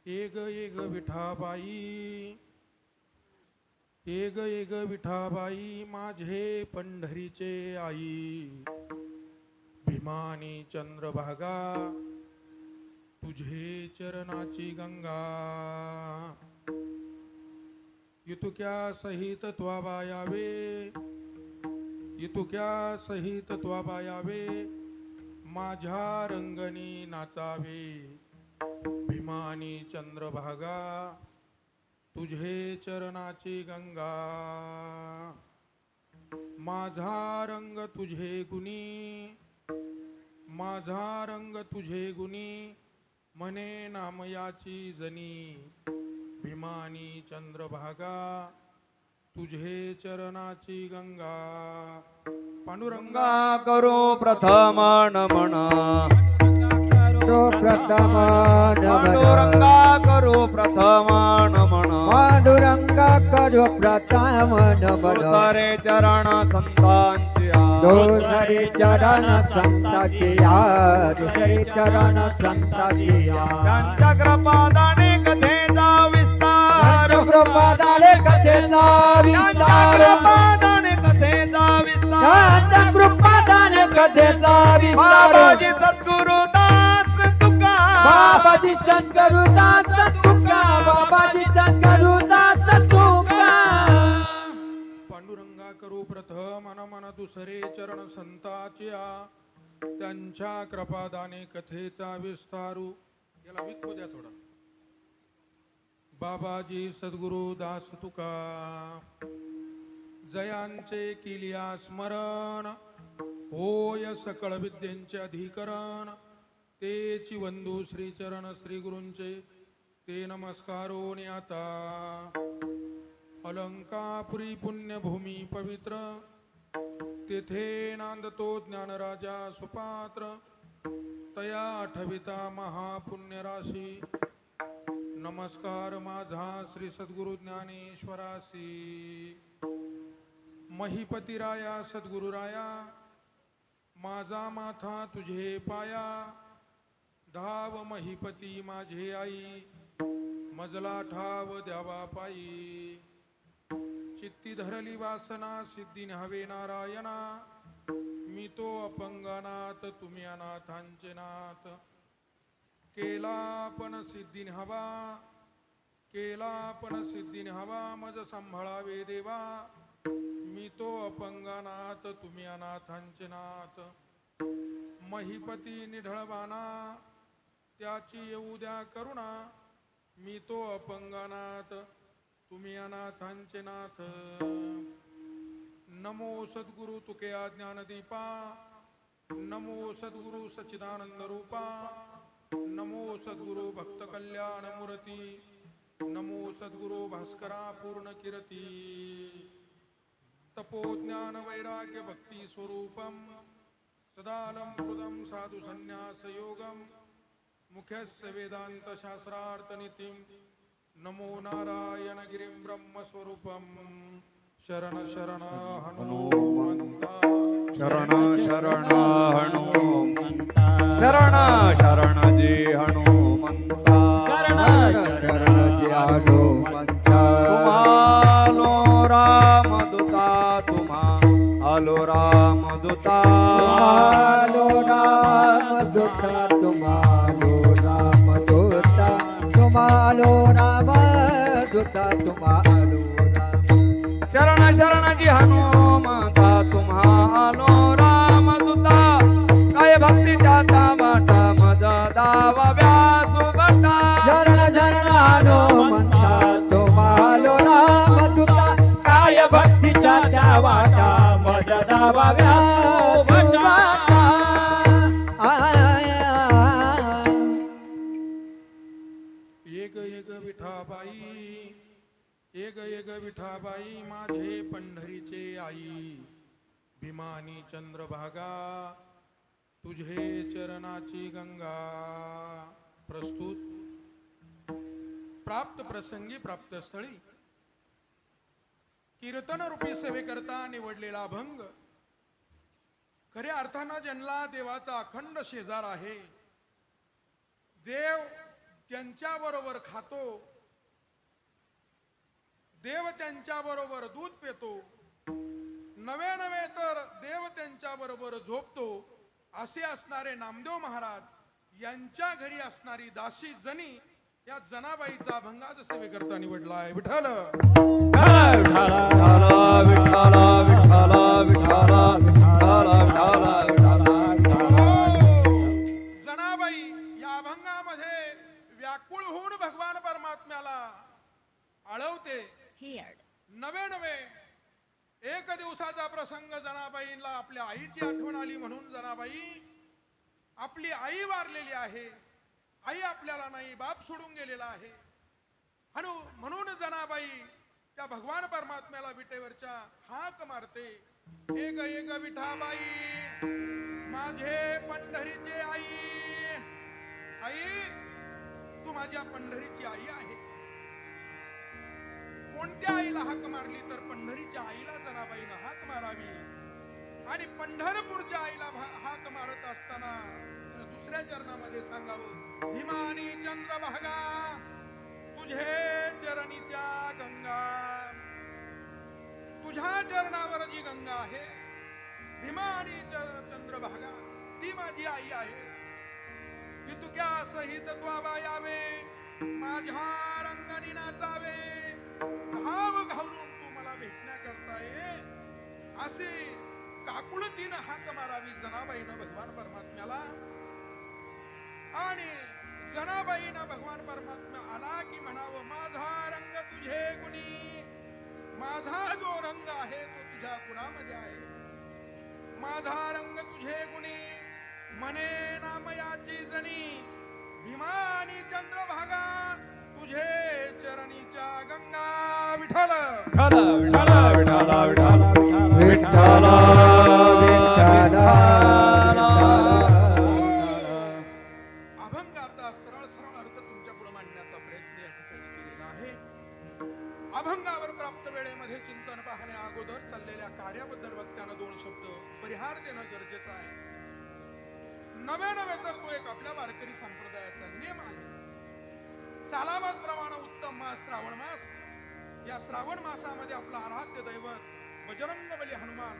एक विठाबाई, एक विठाबाई, माझे पंढरीचे आई. भीमानी चंद्रभागा, तुझे चरणाची गंगा. इतुक्या सहित त्वा यावे, इतुक्या सहित त्वा यावे, माझ्या रंगणी नाचावे. भीमानी चंद्रभागा, तुझे चरणाची गंगा. माझा रंग तुझे गुणी, माझा रंग तुझे गुणी, म्हणे नाम याची जनी. भीमानी चंद्रभागा, तुझे चरणाची गंगा. पांडुरंगा करो प्रथम नमन, प्रथम पांडुरंगा करो प्रथम नमन. पांडुरंगा करो प्रथम नमन. सारे चरण संतांची दुसरे चरण संताची दुसरे चरण संताची त्यांच्या कृपादाने कथेचा विस्तार, कृपादाने कथेचा त्यांच्या विस्तार, कृपादाने कथेचा विस्तार. कृपादाने कथेचा विस्तार. बाबाजी सद्गुरुदास तुका, बाबाजी सद्गुरुदास तुका, बाबाजी सद्गुरुदास तुका. पांडुरंगा करू प्रथम मन दुसरे चरण संताच्या, त्यांच्या कृपादाने कथेचा विस्तारू. याला विकू द्या थोडा. बाबाजी सद्गुरु दास तुका, जयांचे किलिया स्मरण, होय सकळ विद्येचे अधिकरण. तेची वंदू श्री चरण श्री गुरूंचे, ते नमस्कारो आता. अलंकापुरी पुण्यभूमी पवित्र, तेथे नांदतो ज्ञानराजा सुपात्र. तया आठविता महापुण्य राशी, नमस्कार माझा श्री सद्गुरु ज्ञानेश्वरासी. महिपतीराया सद्गुरुराया, माझा माथा तुझे पाया. धाव महिपती माझे आई, मजला ठाव द्यावा पायी. चित्ती धरली वासना, सिद्धी न्हावे नारायणा. मी तो अपंगनाथ, तुम्ही अनाथांचे नाथ. केला पण सिद्धी न्हावा, केला पण सिद्धी न्हावा, मज सांभाळावे देवा. मी तो अपंगनाथ, तुम्ही अनाथांचे नाथ. महिपती निढळवाना, त्याची येऊ द्या करुणा. मी तो अपंगनाथ, तुम्ही अनाथांचे नाथ. नमो सद्गुरु तुके ज्ञानदीपा, नमो सद्गुरु सच्चिदानंद रूपा. नमो सद्गुरु भक्त कल्याण मूर्ती, नमो सद्गुरु भास्करा पूर्ण कीर्ती. तपो ज्ञान वैराग्य भक्ती स्वरूपम, सदानं हृदं साधु संन्यास योगम. मुख्यस्य वेदांत शास्त्रार्थ नीतिम, नमो नारायण गिरिं ब्रह्म स्वरूपम. शरण शरण हनुमंता, शरण शरण हनुमंता, शरण शरण जी हनुमंता. शरण शरण जी हनुमंता. तुम्हालो रामदूता, तुम्हालो रामदूता. तुम्हालो रामदूता, तुम्हालो रामदूता. तुम्हालो रामदूता, तुम्हालो शरण शरण जी हनुमंता, तुम्हालो रामदूता. काय भक्तीच्या वाटा मज दावा व्यासु बटा. शरण शरण हनुमंता, तुम्हालो रामदूता. काय भक्तीच्या त्या वाटा मज दावाव्या भगवंता. एक विठाबाई, एक विठाबाई, माझे पंढरीचे आई. भीमानी चंद्रभागा, तुझे चरणाची गंगा. प्रस्तुत प्राप्त प्रसंगी प्राप्त स्थळी कीर्तन रूपी सेवेकरता निवडलेला अभंग. खऱ्या अर्थानं ज्यांना देवाचा अखंड शेजार आहे, देव त्यांच्या बरोबर खातो, देव त्यांच्या बरोबर दूध पितो, नवे नवे तर देव त्यांच्या बरोबर झोपतो, असे असणारे नामदेव महाराज यांच्या घरी असणारी दासी जनी या जनाबाईचा अभंगाचा सेवेकरता निवडला आहे. विठ्ठल जनाबाई या अभंगामध्ये व्याकुळ होऊन भगवान परमात्म्याला आळवते. नवे नवे एक दिवसाचा प्रसंग जनाबाईला आपल्या आईची आठवण आली, म्हणून जनाबाई आपली आई वारलेली आहे, आई आपल्याला नाही, बाप सोडून गेलेला आहे, म्हणून जनाबाई त्या भगवान परमात्म्याला विटेवरच्या हाक मारते. एक एक विठाबाई माझे पंढरीचे आई, आई तू माझ्या पंढरीची आई आहे. कोणत्या आईला हाक मारली तर पंढरीच्या आईला जनाबाईनं हाक मारावी. आणि पंढरपूरच्या आईला हाक मारत असताना दुसऱ्या चरणामध्ये सांगावं, भीमानी चंद्रभागा तुझे चरणीच्या गंगा, तुझ्या चरणावर जी गंगा आहे भीमा आणि चंद्रभागा ती माझी आई आहे. की तुक्या सहित त्वाबा यावे माझ्या रंगानी नाचावे, धाव घालून तू मला भेटण्याकरता ये, असे काकुळतीनं हाक मारावी जनाबाईनं भगवान परमात्म्याला. आणि जनाबाईनं भगवान परमात्मा आला की म्हणावं, माझा रंग तुझे गुणी, माझा जो रंग आहे तो तुझ्या गुणामध्ये आहे, माझा रंग तुझे गुणी मने नामयाची जणी, भीमानी चंद्रभागा तुझे चरणीच्या गंगा. विठ्ठल अभंगाचा सरळ सरळ अर्थ तुमच्या पुढे मांडण्याचा प्रयत्न या ठिकाणी केलेला आहे. अभंगावर प्राप्त वेळेमध्ये चिंतन पाहण्या अगोदर चाललेल्या कार्याबद्दल वक्त्यानं दोन शब्द परिहार देणं गरजेचं आहे. नवे नवे तर तो एक आपल्या वारकरी संप्रदायाचा नियम आहे. सालाबाद प्रमाणे उत्तम मास श्रावण मास, या श्रावण मासामध्ये आपला आराध्य दैवत बजरंगबली हनुमान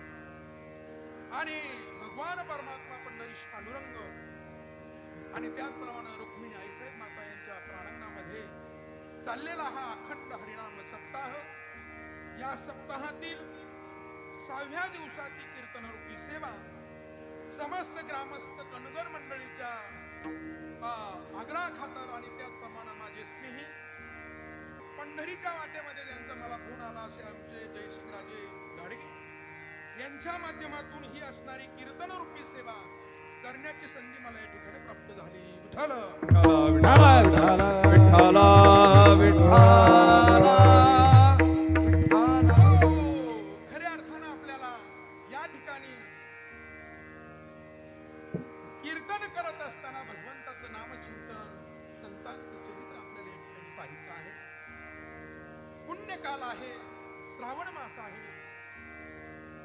आणि भगवान परमात्मा पंढरीश पांडुरंग आणि त्याचप्रमाणे रुक्मिणी आईसाहेब माता यांच्या प्रांगणामध्ये चाललेला हा अखंड हरिनाम सप्ताह, या सप्ताहातील 6व्या दिवसाची कीर्तनरूपी सेवा समस्त ग्रामस्थ कणगर मंडळीच्या आग्रहा खातर आणि त्याचप्रमाणे माझे स्नेही पंढरीच्या वाटेमध्ये ज्यांचा मला फोन आला असे आमचे जयसिंगराजे गाडगे यांच्या माध्यमातून ही असणारी कीर्तनरूपी सेवा करण्याची संधी मला या ठिकाणी प्राप्त झाली. विठ्ठल खऱ्या अर्थानं आपल्याला या ठिकाणी कीर्तन करत असताना भगवंताचं नामचिंतन, संतांचं चरित्र आपल्याला या ठिकाणी पाहायचं आहे. पुण्यकाल आहे, श्रावण मास आहे.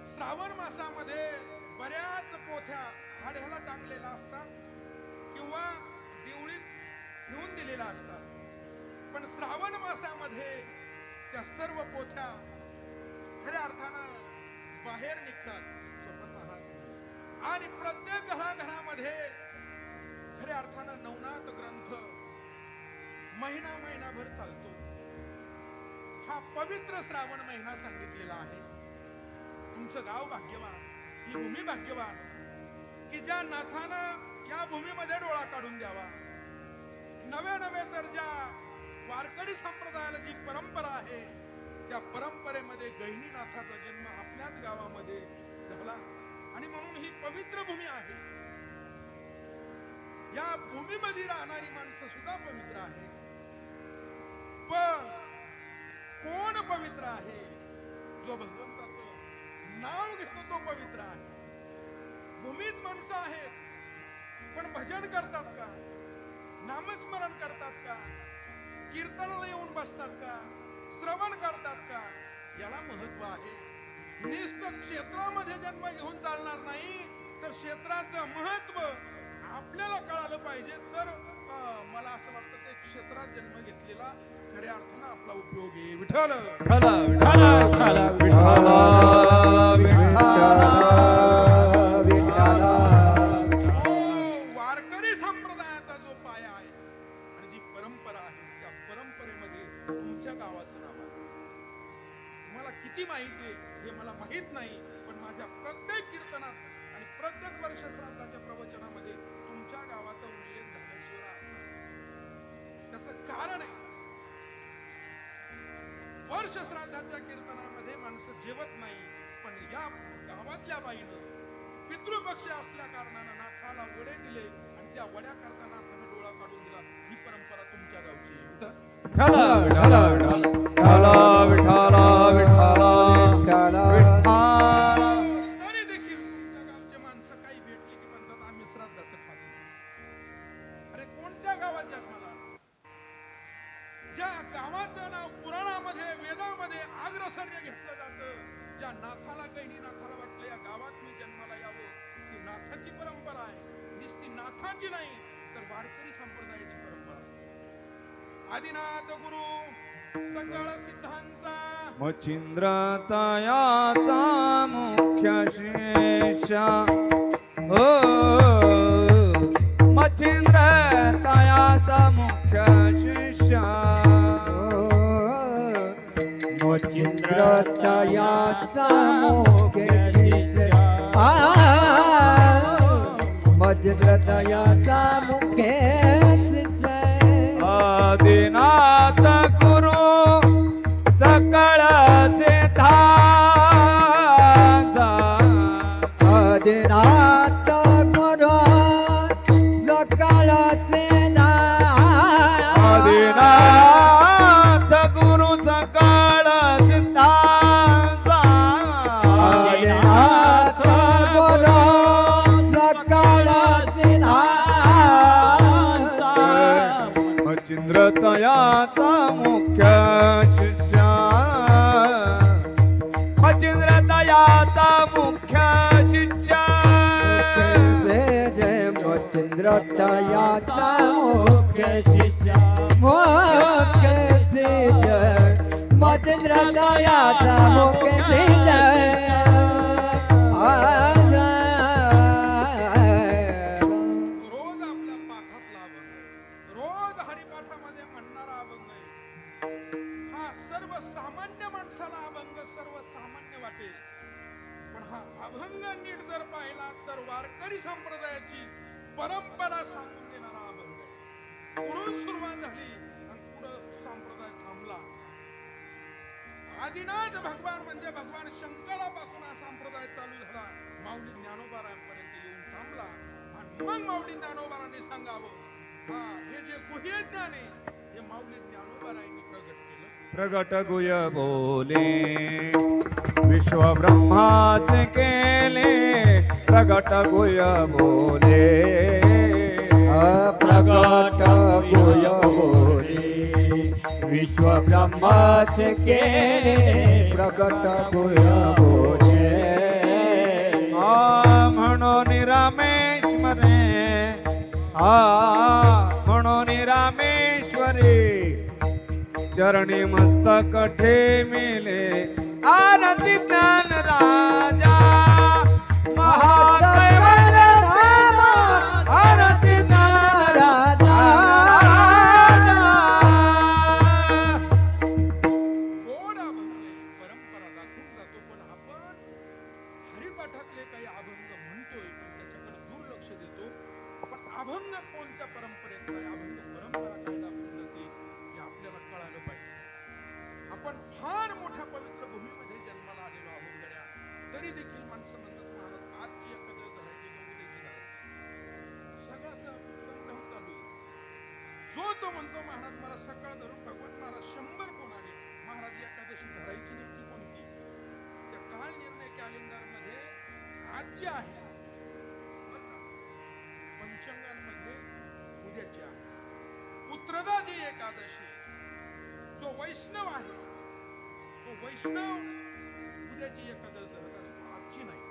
श्रावण मासामध्ये बऱ्याच पोथ्या हाड्याला टांगलेल्या असतात किंवा देवळीत ठेवून दिलेल्या असतात, पण श्रावण मासामध्ये त्या सर्व पोथ्या खऱ्या अर्थानं बाहेर निघतात आणि प्रत्येक घराघरामध्ये खऱ्या अर्थानं नवनाथ ग्रंथ महिनाभर चालतो. हा पवित्र श्रावण महिना सांगितलेला आहे. तुमचं गाव भाग्यवान, ही भूमी भाग्यवान की ज्या नाथानं या भूमीमध्ये डोळा काढून द्यावा. नवे नवे तर ज्या वारकरी संप्रदायाला जी परंपरा आहे त्या परंपरेमध्ये गहिनीनाथाचा जन्म आपल्याच गावामध्ये झाला आणि म्हणून ही पवित्र भूमी आहे. या भूमीमध्ये राहणारी माणसं सुद्धा पवित्र आहे. पण कोण पवित्र आहे? जो भगवंताचं नाव घेतो तो पवित्र आहे. भूमीत माणसं आहेत पण भजन करतात का? नामस्मरण करतात का? कीर्तनाला येऊन बसतात का? श्रवण करतात का? याला महत्व आहे. नुसतं क्षेत्रामध्ये जन्म घेऊन चालणार नाही, तर क्षेत्राचं महत्व आपल्याला कळालं पाहिजे. तर मला असं वाटतं ते क्षेत्रात जन्म घेतलेला खऱ्या अर्थानं आपला उपयोग आहे. विठ्ठल विठ्ठल विठ्ठल विठ्ठल विठ्ठल हो, वारकरी संप्रदायाचा जो पाया आहे आणि जी परंपरा आहे त्या परंपरेमध्ये तुमच्या गावाचं नाव आहे. तुम्हाला किती माहिती आहे हे मला माहित नाही, पण माझ्या प्रत्येक कीर्तनात आणि प्रत्येक वर्ष श्राद्धाच्या प्रवचनामध्ये तुमच्या गावाचा उल्लेख धर्मेश्वर आहे. त्याचं कारण आहे, वर्ष श्राद्धाच्या कीर्तनामध्ये माणसं जेवत नाही, पण या गावातल्या बाईनं पितृपक्ष असल्या कारणानं नाथाला वडे दिले आणि त्या वड्या करताना नाथानं डोळा काढून दिला. ही परंपरा तुमच्या गावची आहे. विठ्ठल विठ्ठल विठ्ठल विठ्ठल विठ्ठल विठ्ठल. तरी देखील तुमच्या गावचे माणसं काही भेटले की म्हणतात आम्ही श्राद्धाचं खातो. अरे कोणत्या गावाच्या मला, ज्या गावाचं नाव पुराणामध्ये वेदामध्ये अग्रसर्य घेतलं जातं, ज्या नाथाला गहिनीनाथाला वाटलं या गावात मी जन्माला यावं, ती नाथाची परंपरा आहे. नुसती नाथाची नाही तर वारकरी संप्रदायाची परंपरा आहे. आदिनाथ गुरु सकळ सिद्धांचा मच्छिंद्र तयाचा मुख्य शिष्य हो, मच्छिंद्र तयाचा मुख्य शिष्य मच्छिंद्र तयाचा मुख्य शिष्य मच्छिंद्र तयाचा मुख्य शिष्य आदिनाथ गुरु सकळ सिद्धांचा आदिनाथ गुरु सकळ सिद्धांचा आदिनाथ गुरु सकळ सिद्धांचा आदिनाथ गुरु सकळ सिद्धांचा मच्छिंद्र तयाचा मुख्य शिष्य मच्छिंद्र तयाचा मुख्य शिष्य जय मच्छिंद्र तयाचा मुख्य शिष्य मुख्य शिष्य मच्छिंद्र तयाचा मुख्य शिष्य रोज आपल्या पाठातला अभंग, रोज हरिपाठामध्ये म्हणणारा अभंग आहे. हा सर्वसामान्य माणसाला अभंग सर्वसामान्य वाटेल, पण हा अभंग नीट जर पाहिला तर वारकरी संप्रदायाची परंपरा सांगून देणारा अभंग आहे. पुढून सुरुवात झाली आणि पुढं संप्रदाय थांबला. आदिनाथ भगवान म्हणजे भगवान शंकरापासून हा संप्रदाय चालू झाला, माऊली ज्ञानोबारायांपर्यंत येऊन थांबला. आणि मग माऊली ज्ञानोबारांनी सांगावं, हा हे जे गुह्य ज्ञान आहे हे माऊली ज्ञानोबारायांनी प्रगट केलं. प्रगट गुय बोले विश्व ब्रह्माचे केले प्रगट गुय बोले प्रगट गुय बोले विश्व ब्रह्माचे केले प्रगट गुय बोले म्हणून रामेश्वरे म्हणून रामेश्वरी चरणी मस्तक ठेविले आरती ज्ञान राजा महादेव आरती ज्ञान राजा गोड अभंग आहे, परंपरा दाखवून जातो. पण आपण हरिपाठातले काही अभंग म्हणतोय पण त्याच्याकडे दुर्लक्ष देतो. पण अभंग कोणत्या परंपरेत आहे, अभंग परंपरा काय दाखवून जाते हे आपल्याला कळालं पाहिजे. आपण फार मोठ्या पवित्र भूमीमध्ये जन्माला आलेलो आहोत गड्या, तरी देखील माणसं म्हणतात महाराज आजची एखादं धरायची का उद्याची धरायची, सगळं संभ्रम चालू आहे. जो तो म्हणतो महाराज मला सकाळ धरून भगवान महाराज 100 कोण आले, महाराज एकादशी धरायची नेमकी कोणती. त्या काल निर्णय कॅलेंडर मध्ये आज जी आहे बरं का, पंचांगांमध्ये उद्याची आहे. पुत्रदा जी एकादशी, जो वैष्णव आहे तो वैष्णव उद्याची एकादशी धरत असतो, आजची नाही.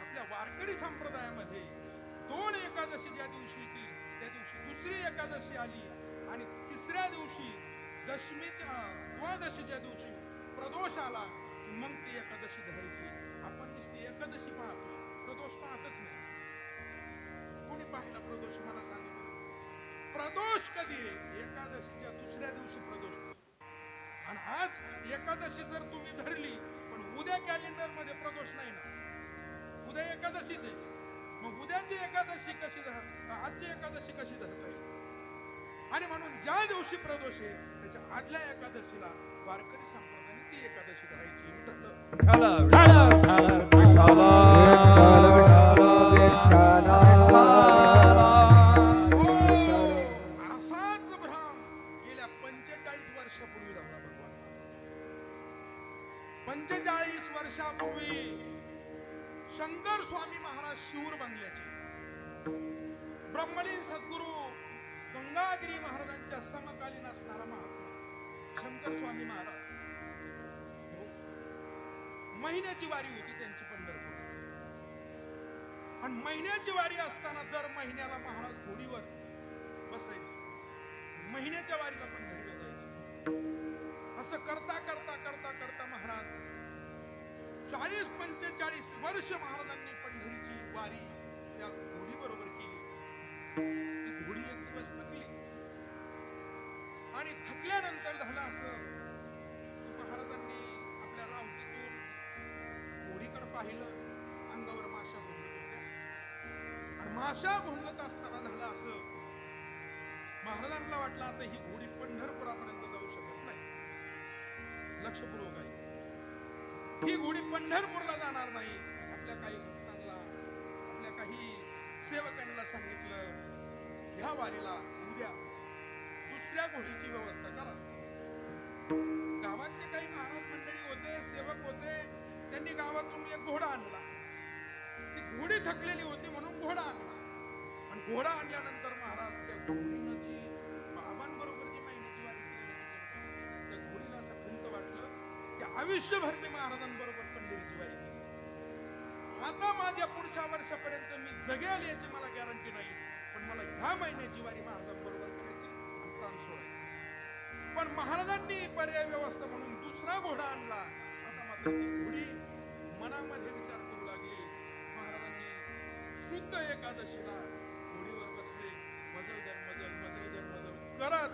आपल्या वारकरी संप्रदायामध्ये 2 एकादशी ज्या दिवशी येतील त्या दिवशी दुसरी एकादशी आली आणि तिसऱ्या दिवशी दशमीच्या द्वादशीच्या दिवशी प्रदोष आला की मग ती एकादशी धरायची. आपण नुसती एकादशी पाहतो, प्रदोष पाहतच नाही. कोणी पाहिला प्रदोष मला सांगितलं? प्रदोष कधी आहे? एकादशीच्या दुसऱ्या दिवशी प्रदोष. आणि आज एकादशी जर तुम्ही धरली पण उद्या कॅलेंडर मध्ये प्रदोष नाही ना, उद्या एकादशीच आहे. मग उद्याची एकादशी कशी आजची एकादशी कशी धरता येईल? आणि म्हणून ज्या दिवशी प्रदोष आहे त्याच्या आदल्या एकादशीला वारकरी संप्रदायाने ती एकादशी धरायची. असाच भ्रम गेल्या 45 वर्षापूर्वी झाला. भगवान 45 वर्षापूर्वी शंकर स्वामी महाराज शिऊर बंगल्याचे ब्रह्मलीन सद्गुरु गंगागिरी महाराजांच्या समकालीन असणारा महात्मा शंकर स्वामी महाराज, महिन्याची वारी होती त्यांची पंढरपूर. आणि महिन्याची वारी असताना दर महिन्याला महाराज घोडीवर बसायचे, महिन्याच्या वारीला पंढरीला जायचे. असं करता करता करता करता महाराज 40-45 वर्ष महाराजांनी पंढरीची वारी त्या घोडी बरोबर केली. ती घोडी एक दिवस थकली आणि थकल्यानंतर झालं असं की महाराजांनी आपल्या रावटीतून घोडीकडे पाहिलं, अंगावर माशा भुंगत होत्या. आणि माशा भुंगत असताना झालं असं, महाराजांना वाटलं आता ही घोडी पंढरपुरापर्यंत जाऊ शकत नाही. लक्षपूर्वक आहे, ही घोडी पंढरपूरला जाणार नाही. आपल्या काही भक्तांना, आपल्या काही सेवकांना सांगितलं, ह्या वारीला उद्या दुसऱ्या घोडीची व्यवस्था करा. गावातले काही महाराज मंडळी होते, सेवक होते, त्यांनी गावातून एक घोडा आणला. ती घोडी थकलेली होती म्हणून घोडा आणला. आणि घोडा आणल्यानंतर महाराज त्या घोडीनं जी बाबांबरोबर जी महिन्याची वारी केली, त्या घोडीला असं खंत वाटलं की आयुष्यभर मी महाराजांबरोबर पंढरीची वारी केली. आता माझ्या पुढच्या वर्षापर्यंत मी जगेल याची मला गॅरंटी नाही, पण मला ह्या महिन्याची वारी महाराजांबरोबर करायची आणि प्राण सोडायचे. पण महाराजांनी पर्याय व्यवस्था म्हणून दुसरा घोडा आणला. आता मात्र ती घोडी मनामध्ये विचार करू लागली. महाराजांनी शुद्ध एकादशीला घोडीवर बसले, मजल दर मजल मजल दर मजल करत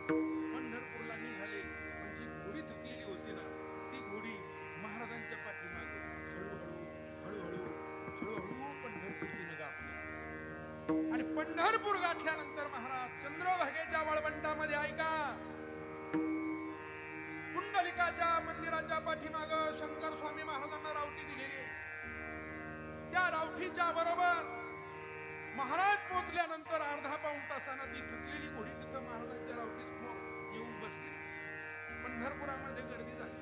पंढरपूरला निघाले. पण जी घोडी थकलेली होती ना, ती घोडी महाराजांच्या पाठीमागे हळूहळू पंढरपूर गाठली. आणि पंढरपूर गाठल्यानंतर महाराज चंद्रभागेच्या वाळवंटामध्ये, ऐका, पुंडलिकाच्या मंदिराच्या पाठीमाग शंकर स्वामी महाराजांना रावटी दिलेली. त्या रावटीच्या बरोबर महाराज पोहोचल्यानंतर अर्धा पाऊण तासानं ती थकलेली घोडी तिथं महाराजांच्या रावटी समोर येऊन बसली. पंढरपुरामध्ये गर्दी झाली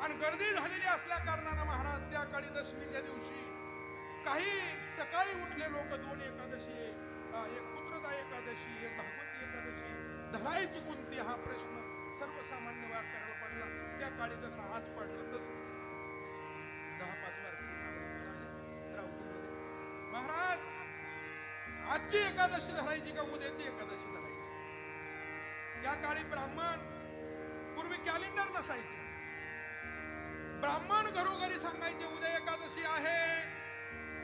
आणि गर्दी झालेली असल्या कारणानं महाराज त्या काळी दशमीच्या दिवशी काही सकाळी उठले लोक 2 एकादशी, एक पुत्रदा एकादशी, एक भागवती एकादशी धरायची कोणती, हा प्रश्न सर्वसामान्य वारकऱ्याला पडला. त्या काळी जसा आज पडला तसं 10-5 वारकरी रावटीमध्ये, महाराज आजची एकादशी धरायची का उद्याची एकादशी धरायची? या काळी ब्राह्मण, पूर्वी कॅलेंडर नसायचं, ब्राह्मण घरोघरी सांगायचे उद्या एकादशी आहे.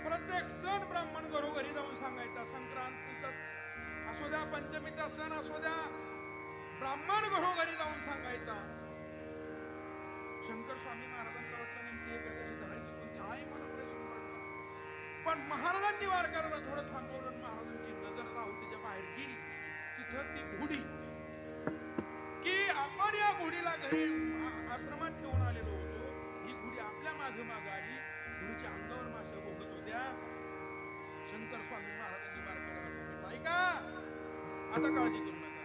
प्रत्येक सण ब्राह्मण घरोघरी जाऊन सांगायचा. संक्रांतीचा असू द्या, पंचमीचा सण असू द्या, ब्राह्मण घरोघरी जाऊन सांगायचा. शंकर स्वामी महाराजांना वाटलं नेमकी एकादशी धरायची कोणती, हाही मला प्रश्न पडला. पण महाराजांनी वारकऱ्याला थोडं थांबवलं. महाराजांची नजर रावटीच्या बाहेर गेली. तिथं ती घोडी, की आपण या घोडीला घरी आश्रमात ठेवून आलेलो होतो, ही घोडी आपल्या मागे मागे आली. घोडीच्या अंगावर माशा भोगत होत्या. शंकर स्वामी महाराजांनी वारकऱ्याला सांगितलं, ऐका, आता काळजी करू नका,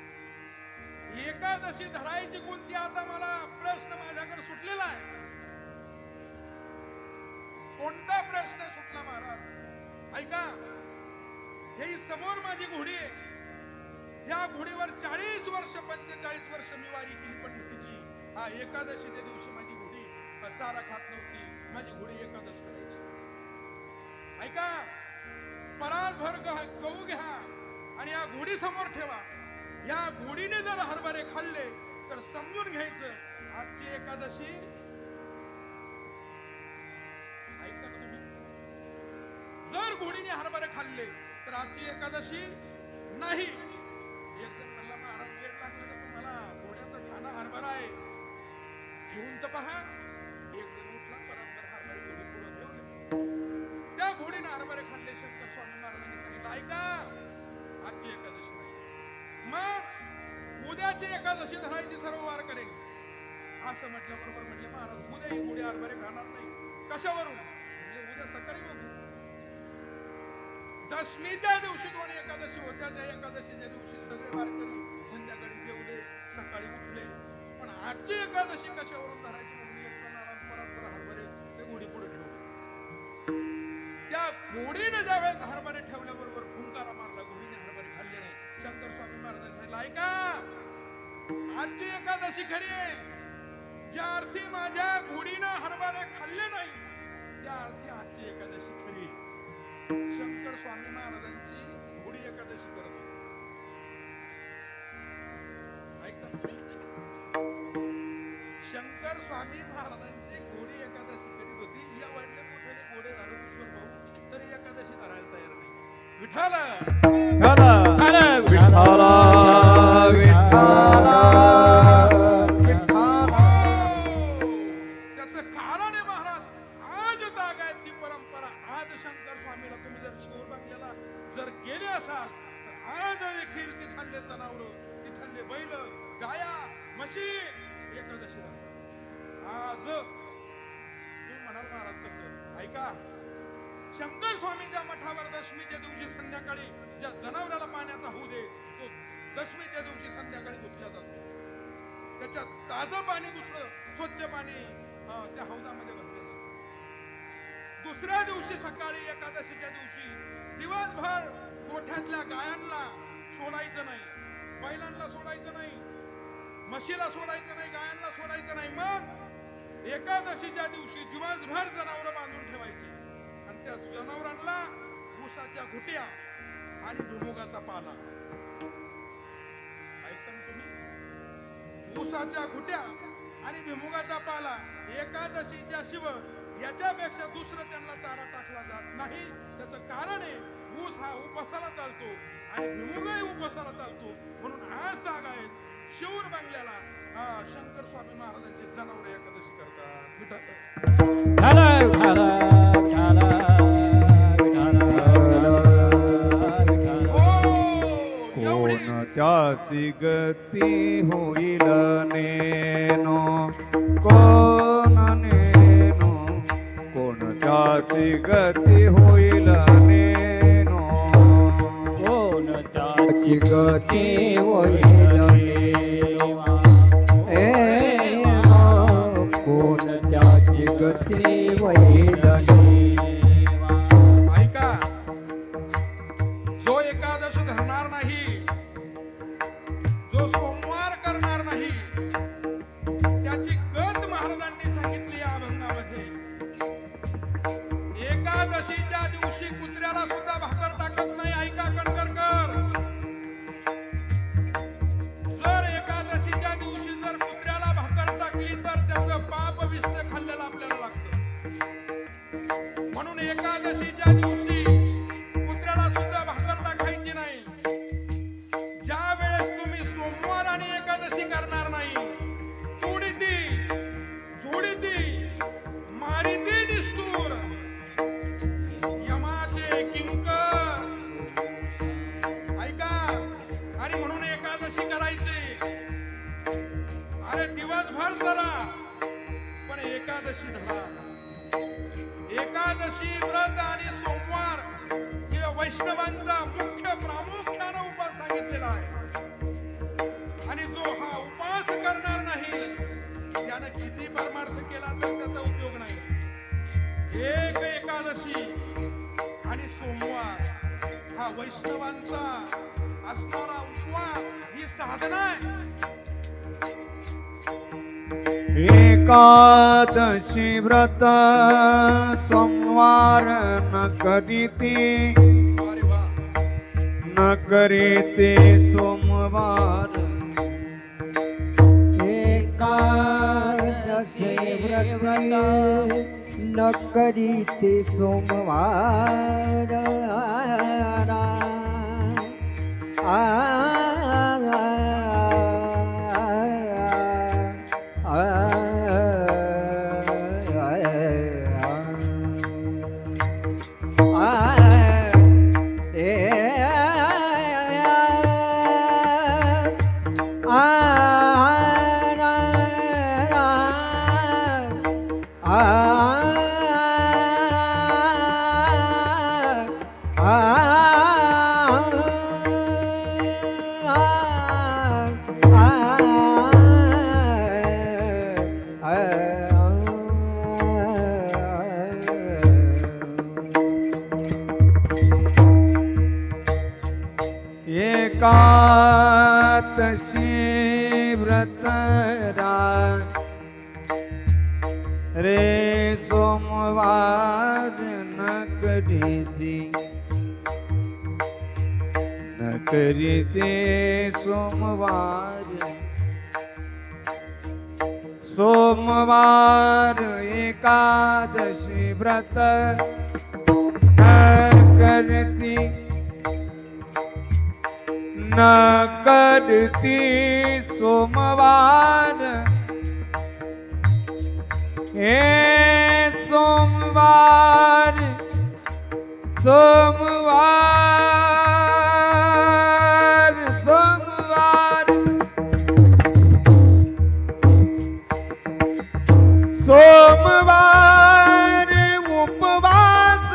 एकादशी धरायची कोणती, आता मला प्रश्न माझ्याकडे सुटलेला आहे. कोणता प्रश्न सुटला महाराज? ऐका, हे समोर माझी घोडी आहे, या घोडीवर 40 वर्ष 45 वर्ष मी वारी केली पंढरीची. हा एकादशीच्या दिवशी माझी घोडी चारा खात नव्हती, माझी घोडी एकादश करायची. ऐका, परातभर गहू घ्या आणि या घोडी समोर ठेवा. या घोडीने जर हरभरे खाल्ले तर समजून घ्यायचं आजची एकादशी ऐका ना तुम्ही, जर घोडीने हरभरे खाल्ले तर आजची एकादशी नाही. एक जण म्हणला महाराज वेळ लागला तर तुम्हाला घोड्याचं खाणं हरभरा आहे घेऊन तर पहा. एक जण उठला बरोबर हरभरे घोडी पुढे ठेवले, त्या घोडीने हरभरे खाल्ले. शंकर स्वामी महाराजांनी सांगितलं ऐका आजची एकादशी नाही, मग उद्याची एकादशी धरायची सर्व वार करेल. असं म्हटल्याबरोबर म्हटले महाराज उद्या ही घोडी हरभरे खाणार नाही. कशावरून? म्हणजे उद्या सकाळी बघू. दशमीच्या दिवशी 2 एकादशी होत्या. त्या एकादशीच्या दिवशी सगळे वारकरी संध्याकाळी जेवले, सकाळी उठले. पण आजची एकादशी कशावरून धरायची म्हणून एक जण परत हरभरे ते घोडी पुढे ठेवले. त्या घोडीने ज्यावेळेस हरभरे ठेवल्याबरोबर फुंकारा मारला, घोडीने हरभरे खाल्ले नाही. शंकर स्वामी महाराजांनी सांगितलं ऐका आजची एकादशी खरी आहे. ज्या अर्थी माझ्या घोडीनं हरभरे खाल्ले नाही त्या अर्थी आजची एकादशी खरी आहे. शंकर स्वामी महाराजांची घोडी एकादशी करत होते. ऐका शंकर स्वामी महाराजांची घोडी एकादशी करीत होती. या वाटले मोठे घोडे झाडू किशोर भाऊ तरी एकादशी धरायला तयार नाही. विठ्ठल त्याचं कारण आहे महाराज. आज ताग आहे ती परंपरा. आज शंकर स्वामीला तुम्ही जर शिवर बंगल्याला जर गेले असाल तर आज देखील तिथले जनावर, तिथले बैल, गाया, म्हशी एकादशी धरतात. आज तुम्ही म्हणाल महाराज कसं? ऐका शंकर स्वामीच्या मठावर दशमीच्या दिवशी संध्याकाळी ज्या जनावराला पाण्याचा होऊ दे तो दशमीच्या दिवशी संध्याकाळी धुतला जातो. त्याच्यात ताजं पाणी, दुसरं स्वच्छ पाणी त्या हौदामध्ये भरले जातं. दुसऱ्या दिवशी सकाळी एकादशीच्या दिवशी दिवसभर गोठ्यातल्या गायांना सोडायचं नाही, बैलांना सोडायचं नाही, म्हशीला सोडायचं नाही, गायांना सोडायचं नाही. मग एकादशीच्या दिवशी दिवसभर जनावर बांधून ठेवायची आणि त्या जनावरांना ऊसाच्या घुट्या आणि भुमुगाचा पाला. ऐकता तुम्ही? ऊसाच्या घुट्या आणि भुमुगाचा पाला एकादशीच्या शिव याच्यापेक्षा दुसरं त्यांना चारा टाकला जात नाही. त्याचं कारण आहे ऊस हा उपासाला चालतो आणि भुमुगही उपासाला चालतो. म्हणून आज ताग आहेत शिवर बांगल्याला शंकर स्वामी महाराजांचे जनावर एकादशी करतात. कोण त्याची गती होईल नेनो, कोण नेनो, कोण त्याची गती होईल नेनो, कोण त्याची गती होईल नेवा, कोण त्याची गती होईल नेवा. ऐका जो एकादशी धरणार नाही, जो सोमवार करणार नाही त्याची गत महाराजांनी सांगितली या अभंगामध्ये. एकादशीच्या दिवशी कुत्र्याला सुद्धा भाकर टाकत नाही. ऐका कणकरकर, जर एकादशीच्या दिवशी जर कुत्र्याला भाकर टाकली तर त्याचं पाप विष्ट खाल्लेलं आपल्याला लागतं. म्हणून एकादशीच्या दिवशी कुत्र्याला सुद्धा भाकर टाकायची नाही. ज्या वेळेस तुम्ही सोमवार आणि एकादशी करणार नाही, तोडीती, झोडीती, मारिती निष्ठूर यमाचे किंकर. ऐका, आणि म्हणून एकादशी करायची. अरे दिवसभर करा पण एकादशी धरा. एकादशी व्रत आणि सोमवार हे वैष्णवांचा मुख्य प्रामुख्याने उपास सांगितलेला आहे. आणि जो हा उपास करणार नाही त्याने किती परमार्थ केला तर त्याचा उपयोग नाही. एक एकादशी आणि सोमवार हा वैष्णवांचा असणारा उपवास ही साधना आहे. एकादशी व्रत सोमवार न करीती, अरे वा, न करीती सोमवार सोमवार एकादशी व्रत न करीते सोमवार एकादशी व्रत रे सोमवार न करीते सोमवार सोमवार एकादशी व्रत न करती न करती सोमवार हे सोमवार सोमवार सोमवार सोमवार उपवास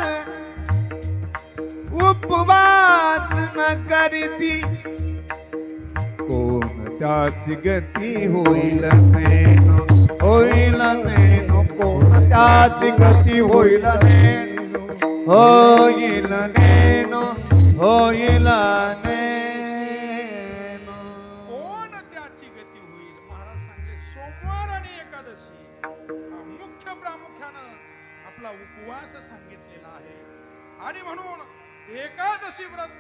उपवास न करती कोण त्याची गती होईल नेनो होईल नेनो कोण त्याची गती होईल नेनो होईल नेनो होईल नेनो कोण त्याची गती होईल. महाराज सांगले सोमवार आणि एकादशी हा मुख्य प्रामुख्यानं आपला उपवास सांगितलेला आहे. आणि म्हणून एकादशी व्रत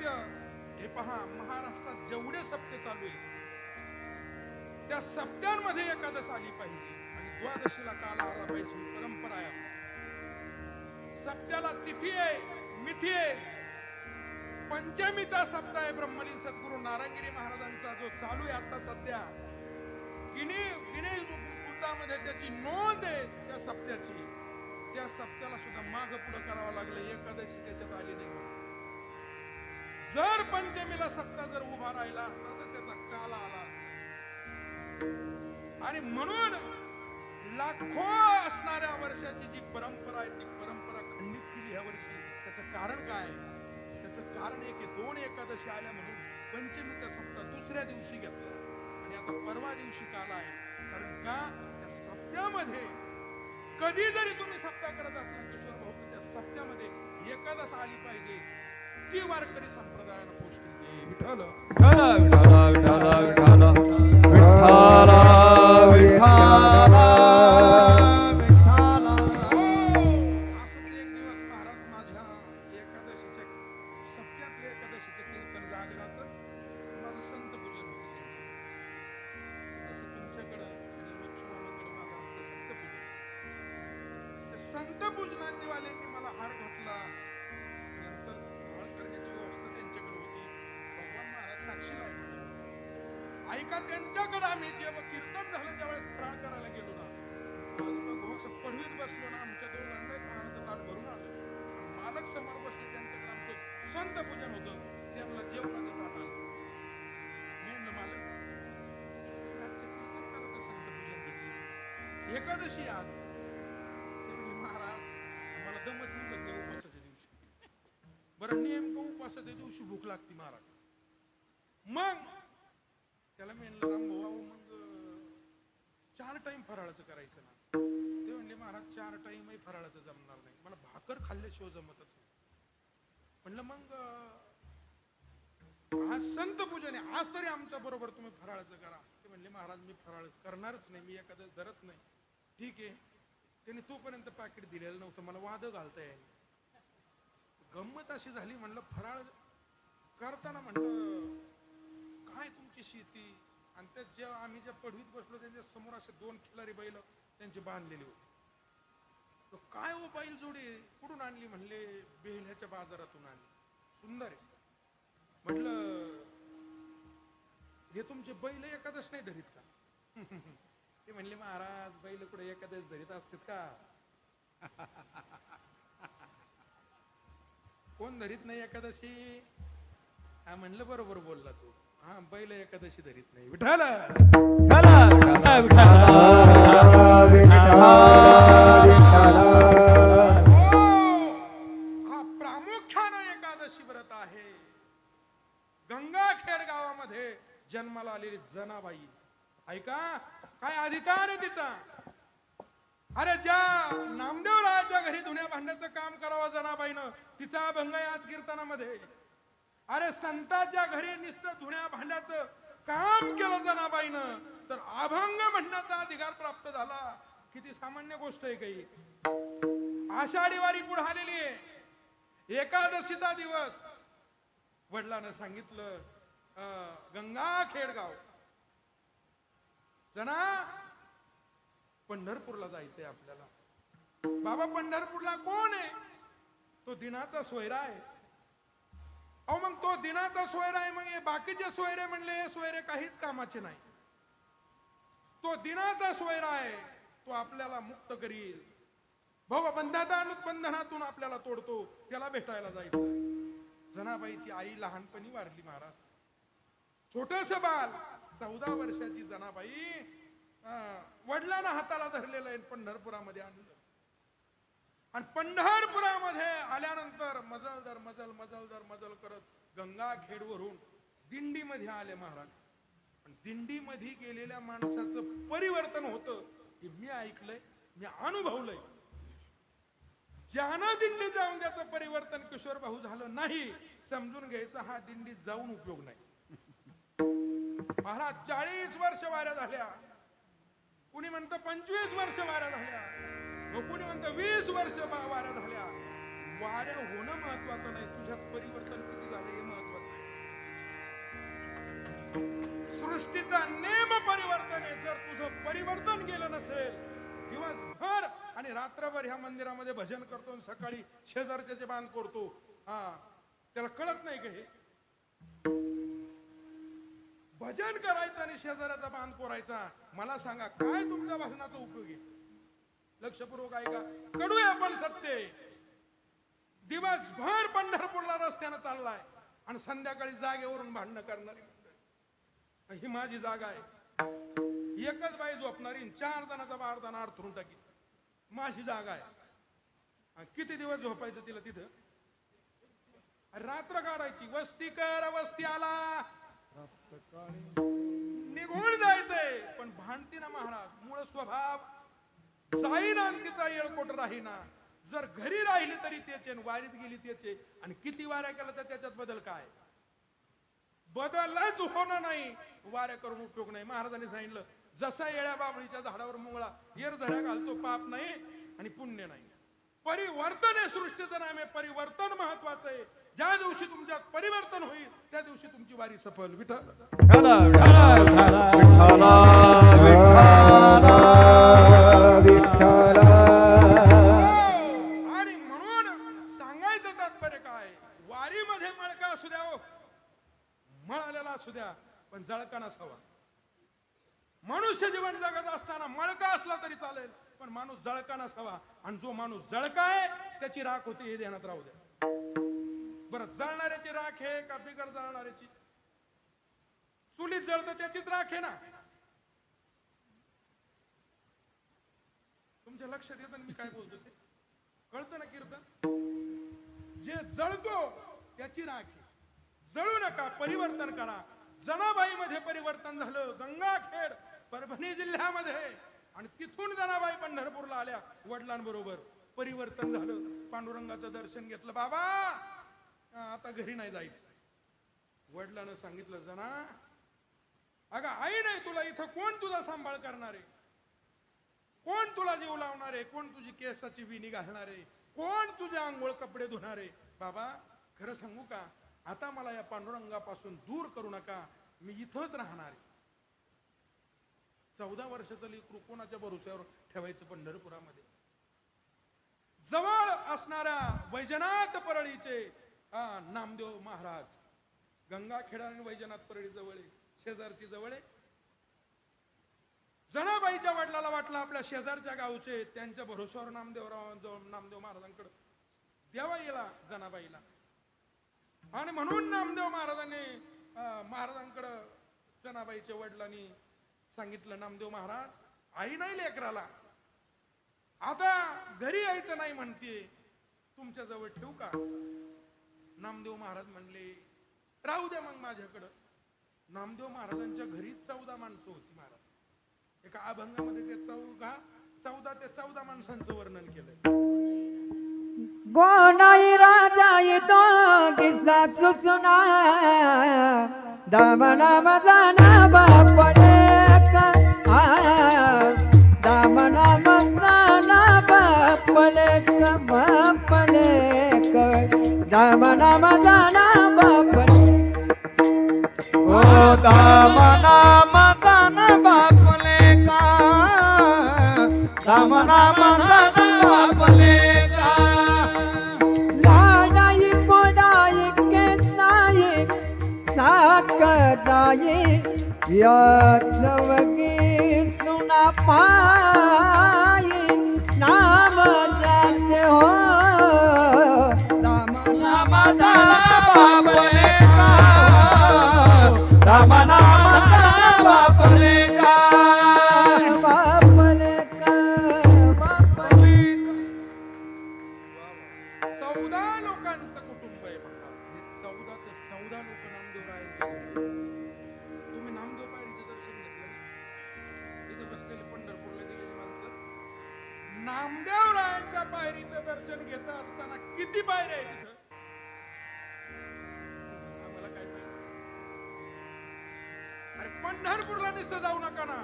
हे पहा, महाराष्ट्रात जेवढे सप्ते चालू आहेत त्या सप्त्यांमध्ये एकादश आली पाहिजे आणि द्वादशीला काल आला पाहिजे ही परंपरा आहे. सप्त्याला तिथी आहे, मिथी आहे. पंचमीचा सप्ताह आहे ब्रह्मलीन सद्गुरू नारायणगिरी महाराजांचा जो चालू आहे आता सध्या गिनीज बुकामध्ये त्याची नोंद आहे त्या सप्त्याची. त्या सप्त्याला सुद्धा माग पुढे करावं लागलं, एकादशी त्याच्यात आली नाही. जर पंचमीला सप्ताह जर उभा राहिला असता तर त्याचा काल आला असता. आणि म्हणून लाखो असणाऱ्या वर्षाची जी परंपरा आहे ती परंपरा खंडित केली ह्या वर्षी. त्याचं कारण काय? त्याचं कारण एक आहे, 2 एकादशी आल्या म्हणून पंचमीचा सप्ताह दुसऱ्या दिवशी घेतला आणि आता परवा दिवशी काल आहे. कारण का त्या सप्त्यामध्ये कधी जरी तुम्ही सप्ताह करत असला किशोर भाऊ, त्या सप्त्यामध्ये एकादश आली पाहिजे. ती वारकरी संप्रदायानं पोचली. विठ्ठल विठ्ठल विठ्ठल विठ्ठल विठ्ठल विठ्ठल असंच एक दिवस महाराज माझ्या एकादशीच्या सप्त्यातल्या एकादशीचं कीर्तन जागराचं माझं संत पूजन होतं त्यांचं. जसं तुमच्याकडं आणि लक्ष्मणाकडे माझं आमचं संत पूजन. त्या संत पूजनाची वाल्यांनी मला हार घातला. नंतर फराळ करण्याची व्यवस्था त्यांच्याकडे होती. भगवान महाराज साक्षीला आहे. ऐका, त्यांच्याकडे आम्ही जेव्हा कीर्तन झालं त्यावेळेस फराळ करायला गेलो ना, पडवीत बसलो ना, आमच्या दोन फराळाचं ताट भरून आलं. मालक समोर बसले, त्यांच्याकडे आमचं संत पूजन होतं. त्यांना जेवणाचं ताट आलं. मी म्हणलं, मालक आजचं कीर्तन करायचं संत पूजन घेतलं, एकादशी आज. ते म्हणजे महाराज मला दमच निघत नाही उपासाच्या दिवशी. बरं, नेमकं उपासाच्या दिवशी भूक लागते महाराज. मग त्याला मी म्हणलं, राम भाऊ मग 4 टाइम फराळाचं करायचं ना. ते म्हणले, महाराज 4 टाइमही फराळाचं जमणार नाही, मला भाकर खाल्ल्याशिवाय जमतच नाही. म्हणलं मग आज संत पूजन आहे, आज तरी आमच्या बरोबर तुम्ही फराळाचं करा. ते म्हणले, महाराज मी फराळ करणारच नाही, मी एखादं धरत नाही. ठीक आहे. त्याने तोपर्यंत पाकिट दिलेलं नव्हतं, मला वाद घालता येईल. गंमत अशी झाली, म्हणलं फराळ करताना म्हणलं काय तुमची शेती? आणि त्या जेव्हा आम्ही ज्या पडवीत बसलो त्यांच्या समोर असे 2 खिलारी बैल त्यांची बांधलेली होती. तो काय हो बैल जोडी कुठून आणली? म्हणले बेहल्याच्या बाजारातून आणली. सुंदर आहे. म्हटलं हे तुमचे बैल एकादश नाही धरीत का? ते म्हणले महाराज बैल कुठे एकादश धरीत असतात का? कोण धरीत नाही एकादशी? हा म्हणलं बरोबर बोलला तू. हा बैल एकादशी धरीत नाही. विठाल हा प्रामुख्यानं एकादशी व्रत आहे. गंगाखेड गावामध्ये जन्माला आलेली जनाबाई, ऐका काय अधिकार आहे तिचा. अरे ज्या नामदेव राजाच्या घरी धुण्या भांड्याचं काम करावं जनाबाईनं, तिचा अभंग आहे आज कीर्तनामध्ये. अरे संतांच्या घरी नुसतं धुण्या भांड्याचं काम केलं जनाबाईनं तर अभंग म्हणण्याचा अधिकार प्राप्त झाला. किती सामान्य गोष्ट आहे काही. आषाढी वारी पुढे आलेली आहे. एकादशीचा दिवस वडिलांना सांगितलं गंगाखेड गाव जना पंढरपूरला जायचंय आपल्याला. बाबा पंढरपूरला कोण आहे? तो दिनाचा सोयरा आहे. अहो मग तो दिनाचा सोयरा आहे, मग हे बाकीचे सोयरे म्हणले हे सोयरे काहीच कामाचे नाही. तो दिनाचा सोयरा आहे, तो आपल्याला मुक्त करील. बंधनातून आपल्याला तोडतो, त्याला भेटायला जायचं. जनाबाईची आई लहानपणी वारली महाराज. छोटस बाल 14 वर्षाची जनाबाई वडिलांना हाताला धरलेलं आहे, पंढरपुरामध्ये आणलं. आणि पंढरपुरामध्ये आल्यानंतर मजल करत गंगाखेडवरून दिंडीमध्ये आले महाराज. पण दिंडीमध्ये गेलेल्या माणसाचं परिवर्तन होतं हे मी ऐकलंय, मी अनुभवलंय. ज्यानं दिंडीत जाऊन त्याचं परिवर्तन किशोर भाऊ झालं नाही, समजून घ्यायचं हा दिंडीत जाऊन उपयोग नाही. महाराज 40 वर्ष वाऱ्या झाल्या, कुणी म्हणतं 25 वर्ष वाऱ्या झाल्या, कुणी म्हणतं 20 वर्ष वाऱ्या झाल्या. वाऱ्या होणं महत्वाचं नाही, तुझ्यात परिवर्तन किती झालं हे महत्वाचं आहे. सृष्टीचा नेम परिवर्तन आहे. जर तुझं परिवर्तन केलं नसेल, दिवसभर आणि रात्रभर ह्या मंदिरामध्ये भजन करतो आणि सकाळी शेजारचे बांध करतो, त्याला कळत नाही का हे? भजन करायचं आणि शेजाऱ्याचा बांध कोरायचा. मला सांगा काय तुमच्या भजनाचा उपयोग आहे? लक्षपूर्वक ऐका, कडूया पण सत्य. दिवसभर पंढरपूरला रस्त्यानं चाललाय आणि संध्याकाळी जागेवरून भांडणं करणारी. ही माझी जागा आहे, एकच बाई झोपणारी 4 जणांचा बारदाना अडथरून टाकी. माझी जागा आहे. किती दिवस झोपायचं तिला तिथं? रात्र काढायची. वस्ती कर वस्ती आला निघून जायचंय. पण भांडती ना महाराज, मूळ स्वभाव जाईना आणि तिचा येळकोट राहीना. जर घरी राहिली तरी त्याचे, वारीत गेली त्याचे. आणि किती वाऱ्या केल्या तर त्याच्यात बदल काय? बदलच होणं नाही. वाऱ्या करून उपयोग नाही. महाराजांनी सांगितलं जसा येळ्या बाबळीच्या झाडावर मुंगळा येर झऱ्या घालतो, पाप नाही आणि पुण्य नाही. परिवर्तन आहे सृष्टीचं नाम आहे. परिवर्तन महत्वाचं आहे. ज्या दिवशी तुमच्यात परिवर्तन होईल त्या दिवशी तुमची वारी सफल. विठ्ठल आणि म्हणून सांगायचं तात्पर्य काय? वारीमध्ये मळका असू द्या, मळालेला असू द्या, पण जळका नसावा. मनुष्य जीवन जगत असताना मळका असला तरी चालेल, पण माणूस जळका नसावा. आणि जो माणूस जळका आहे त्याची राख होती हे ध्यानात राहू द्या. बरं, जळणाऱ्याची राख आहे का बिगर जळणाऱ्याची? चुलीत जळतं त्याचीच राख आहे ना. तुमच्या लक्षात येतं मी काय बोलतो ते? कळतं ना कीर्तन? जे जळतो त्याची राख आहे. जळू नका, परिवर्तन करा. जनाबाई मध्ये परिवर्तन झालं गंगाखेड परभणी जिल्ह्यामध्ये. आणि तिथून जनाबाई पंढरपूरला आल्या वडिलांबरोबर. परिवर्तन झालं, पांडुरंगाचं दर्शन घेतलं. बाबा आता घरी नाही जायचं. वडिलांना सांगितलं जना, अगं आई नाही तुला इथं, कोण तुझा सांभाळ करणार आहे? कोण तुला जीव लावणार आहे? कोण तुझी केसाची विणी घालणार आहे? कोण तुझे आंघोळ कपडे धुणार आहे? बाबा खरं सांगू का, आता मला या पांडुरंगापासून दूर करू नका. मी इथंच राहणार आहे. 14 वर्षाचं लेकरू कोणाच्या भरोश्यावर ठेवायचं पंढरपुरामध्ये. जवळ असणाऱ्या वैजनाथ परळीचे नामदेव महाराज, गंगाखेडा आणि वैजनाथ परळी जवळ आहे, शेजारची जवळ आहे. जनाबाईच्या वडिलाला वाटलं आपल्या शेजारच्या गावचे, त्यांच्या भरोश्यावर नामदेव महाराजांकडे द्यावा येला जनाबाईला. आणि म्हणून नामदेव महाराजांकडे जनाबाईच्या वडिलांनी सांगितलं, नामदेव महाराज आई नाही लेकराला, आता घरी यायचं नाही म्हणते, तुमच्या जवळ ठेवू का? नामदेव महाराज म्हणले राहू द्या मग माझ्याकडं. नामदेव महाराजांच्या घरी 14 माणसं होती महाराज. एका अभंगामध्ये ते 14 माणसांचं वर्णन केलंय. गोनाई राजा येतो किस्सा सुना दामना मजाना बापले का दामना मजाना बापले का दामना मजाना बापले ओ दामना मदन बापले का दामना मदन बापले का लाडाई कोडाई केसाई साकडाई याचवगी सुना पाई नाम जाते हो दामना मदन बापले का दामना मदन बापले का बापले का बापले 14 लोकांचं कुटुंब आहे बघा. हे 14 ते 14 लोक नामदेवरायांच्या घरी. तुम्ही नामदेव पायरीचं दर्शन घेतलं ना? इथं बसलेले पंढरपूरला गेलेली माणसं नामदेवरायांच्या पायरीचं दर्शन घेत असताना किती पायऱ्या आहेत तिथं? आम्हाला काय पाहिजे? अरे पंढरपूरला नुसतं जाऊ नका ना,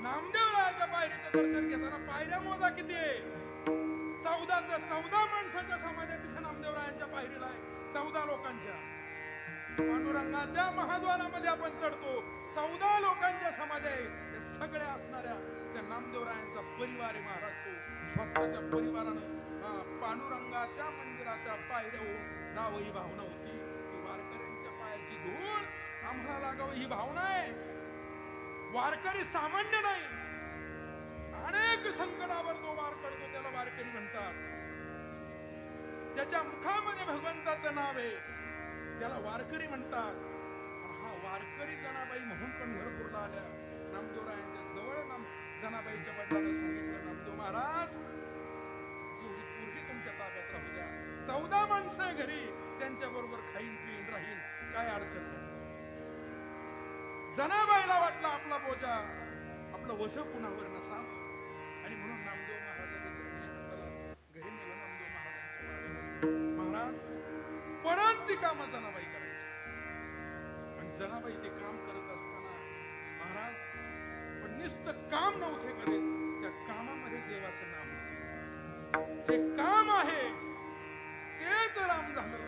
नामदेवरायांच्या पायरीचं दर्शन घेताना पायऱ्या मोजा किती आहे? 14 माणसाच्या समाधी तिथे नामदेवरायांच्या पायरीला आहे. 14 लोकांच्या. पांडुरंगाच्या महाद्वारामध्ये आपण चढतो, 14 लोकांच्या समाधी आहे. त्या सगळ्या असणाऱ्या त्या नामदेवरायांचा परिवार आहे महाराज. तो स्वतःच्या परिवारानं पांडुरंगाच्या मंदिराच्या पायऱ्या लावं ही भावना होती. वारकऱ्यांच्या पायाची धूळ आम्हाला लागावं ही भावना आहे. वारकरी सामान्य नाही, अनेक संकटावर जो वार करतो त्याला वारकरी म्हणतात. ज्याच्या मुखामध्ये भगवंताचं नाव आहे त्याला वारकरी म्हणतात. हा वारकरी जनाबाई म्हणून पंढरपूरला आल्या. नामदेवरायांच्या जवळ जनाबाईच्या वडिलांना सांगितलं, नामदेव महाराज एवढी पोरगी तुमच्या ताब्यात राहू द्या. 14 माणसं आहे घरी, त्यांच्या बरोबर खाईन पिईन राहीन, काय अडचण नाही. जनाबाईला वाटलं आपला बोजा, आपलं वश कुणावर नसावं, आणि म्हणून नामदेव महाराजांनी घरी नेलं. नामदेव महाराजांच्या वाड्यावर महाराज पडण ती कामं जनाबाई करायची. आणि जनाबाई ते काम करत असताना महाराज पण नुसतं काम नव्हते करत, त्या कामामध्ये देवाचं नाम होतं. जे काम आहे तेच राम झालं,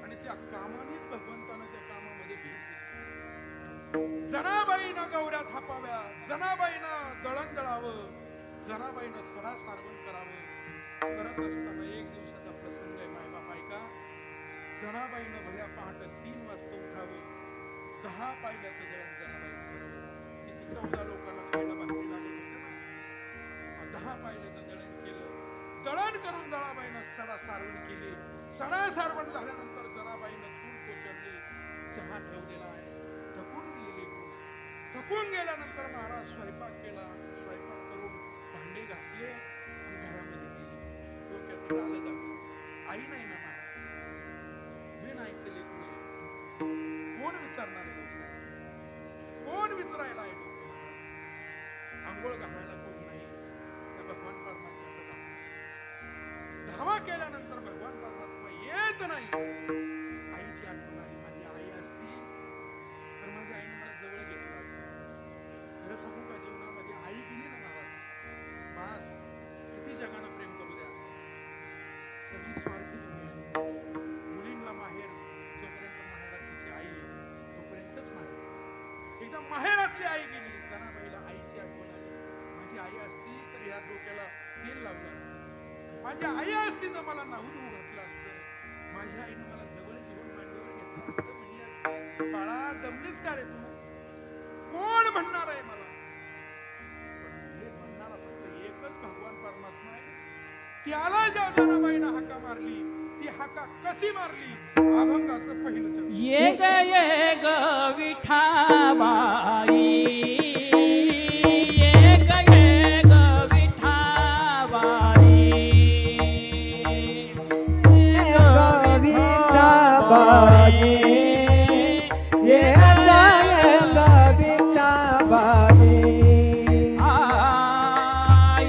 आणि त्या कामानेच भगवंतानं त्या कामामध्ये भेट दिली. जनाबाईनं गौऱ्या थापाव्या, जनाबाईनं दळण दळावं, जनाबाईनं सडा सारवण करावं. करत असताना एक दिवसाचा प्रसंग आहे मायबाप ऐका. जनाबाईनं भल्या पहाटे 3 वाजता उठावं, 10 पायल्याचं दळण जनाबाईनं करावं. किती 14 लोकांना खायला भाकरी लागत होते ना. 10 पायल्याचं दळण केलं. दळण करून जनाबाईनं सडा सारवण केली. सडा सारवण झाल्यानंतर जनाबाईनं चूल कोचरली, चहा ठेवलेला आहे. थकून गेलेली, थकून गेल्यानंतर महाराज स्वयंपाक केला. स्वयंपाक करून भांडे घासले आणि घरामध्ये गेली. डोक्याचं झालं जातं. आई नाही ना महाराज, मी नाहीचे लेकरू, कोण विचारणार आहे? कोण विचारायला आहे डोकं महाराज? आंघोळ घालायला कोण नाही. त्या भगवान परमात्म्याचा धावा केल्यानंतर भगवान परमात्मा येत नाही. आईची आठवण आली. माझी आई असती तर माझ्या आईने मला जवळ घेतलं असतं. खरं सांगू का, जीवनामध्ये आई गेली ना महाराज, बास किती जगानं प्रेम करू द्या, सगळी स्वार्थी दुनिया आहे. मुलींना माहेर जोपर्यंत माहेरात तिची आई तोपर्यंतच माहेर. आपली आई गेली. जनाबाईला आईची आठवण आली. माझी आई असती तर या डोक्याला तेल लावलं असतं. माझी आई असती तर मला नाहून घातलं असतं. माझ्या आईने मला जवळ घेऊन मांडीवर घेतलं असतं. म्हणली असती, बाळा दमलीस का रे तू? कोण म्हणणार आहे मला? पण हे म्हणणारा फक्त एकच भगवान परमात्मा आहे. त्याला ज्या जनाबाईनं हाका मारली, ती हाका कशी मारली? अभंगाचं पहिलं चरण. ये ग विठाबाई, ये ग विठाबाई, विठाबाई, ये विठाबाई. आ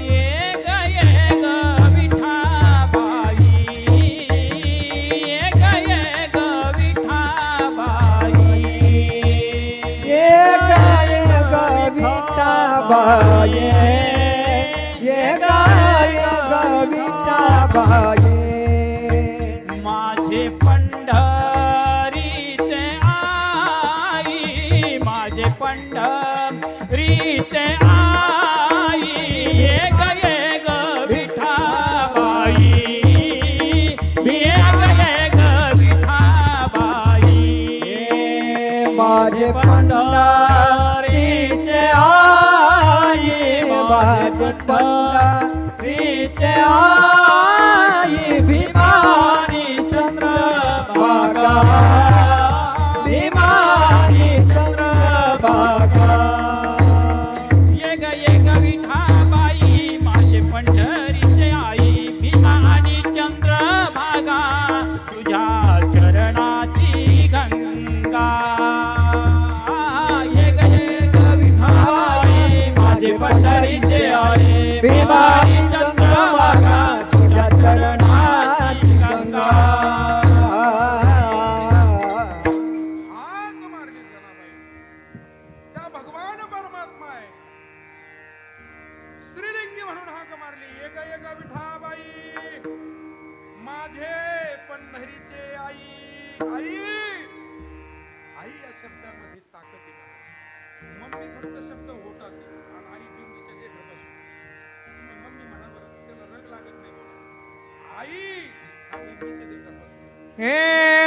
ये ग विठाबाई, ये ग विठाबाई, विठाबाई, ये विठाबाई. माझे पंढरीचे आई, माझे पंढरीचे आई, ये ग विठाबाई, ये ग विठाबाई. माझे पंढरीचे आई, माझे पंढरीचे आई, भीमानी चंद्रभागा, भीमानी चंद्रभागा. ये ग विठाबाई, माझे पंढरीचे आई, भीमा आणि चंद्रभागा, तुझ्या चरणाची गंगा. ये ग विठाबाई, माझे पंढरीचे आई, भीमा आणि चंद्रभागा, तुझ्या चरणाची गंगा. हाक मारली जनाबाई. त्या भगवान परमात्मा आहे. श्रीलिंगी म्हणून हाक मारली. एक विठाबाई, माझे पंढरीचे आई. आई आई या शब्दामध्ये ताकद आहे. मम्मी फक्त शब्द होतात आणि आई बिंदीच्या देखत बसू. तुम्ही मम्मी म्हणा बरं, त्याला रग लागत नाही बोला. आई हा बिंदीच्या देखत बसू. हे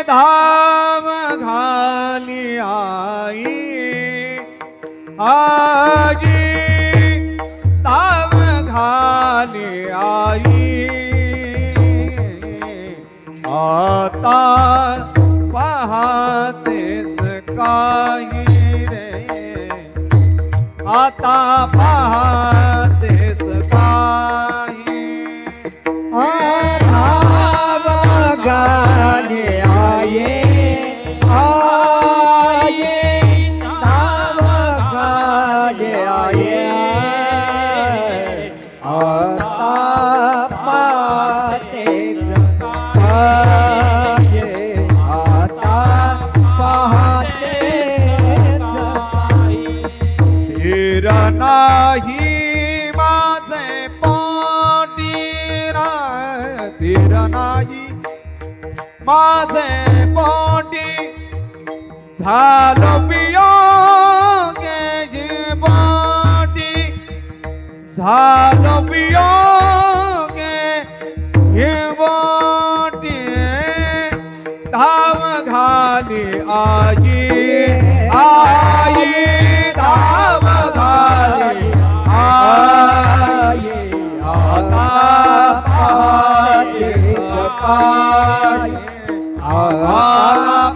धाम घाली आई, आजी धाम घाली आई. आता पाहतेस काही रे, आता पाहतेस काही. गाणे आये, आये धाम गाणे आये. आता पाहतेस काही, आता पाहतेस काही. धीर नाही माझे पोटीरा, धीर नाही माझे पोटी, झालो पियोगे बोटी, झालो पियोगे बोटी. धाम घाली आई, आई धाम घाली आई. आता पाहतेस काही, आता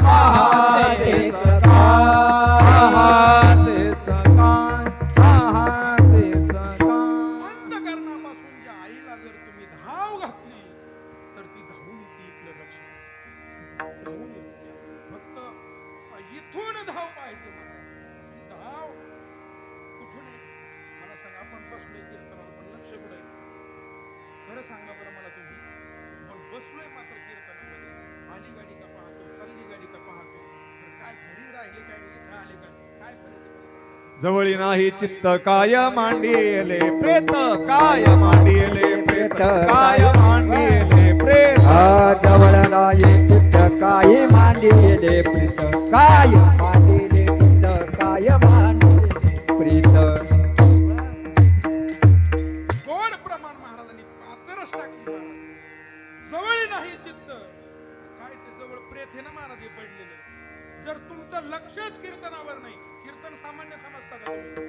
पाहतेस पाहतेस पाहतेस. अंतःकरणापासून ज्या आईला जर तुम्ही धाव घातली तर ती धावून येते. इकडे लक्ष द्या. धावून येते. फक्त इथून धाव पाहिजे मला. धाव कुठून आहे मला सांगा. आपण बसलोय कीर्तनाला पण लक्ष कुठे आहे? खरं सांगा बरं मला तुम्ही. पण बसलोय मात्र कीर्तनामध्ये. आली गाडी का पाहतो, चालली गाडी का पाहतो. तर काय घरी राहिले काय, इथं आले काय, काय फरक आहे? जवळी नाही चित्त काय मांडिले प्रेत, काय मांडिले प्रेत, काय मांडिले प्रेत. जवळ नाही चित्त काय मांडिले प्रेत, काय मांडिले चित्त काय मांडिले. इथे ना महाराज हे पडलेले जर तुमचं लक्षच कीर्तनावर नाही कीर्तन सामान्य समजता का तुम्ही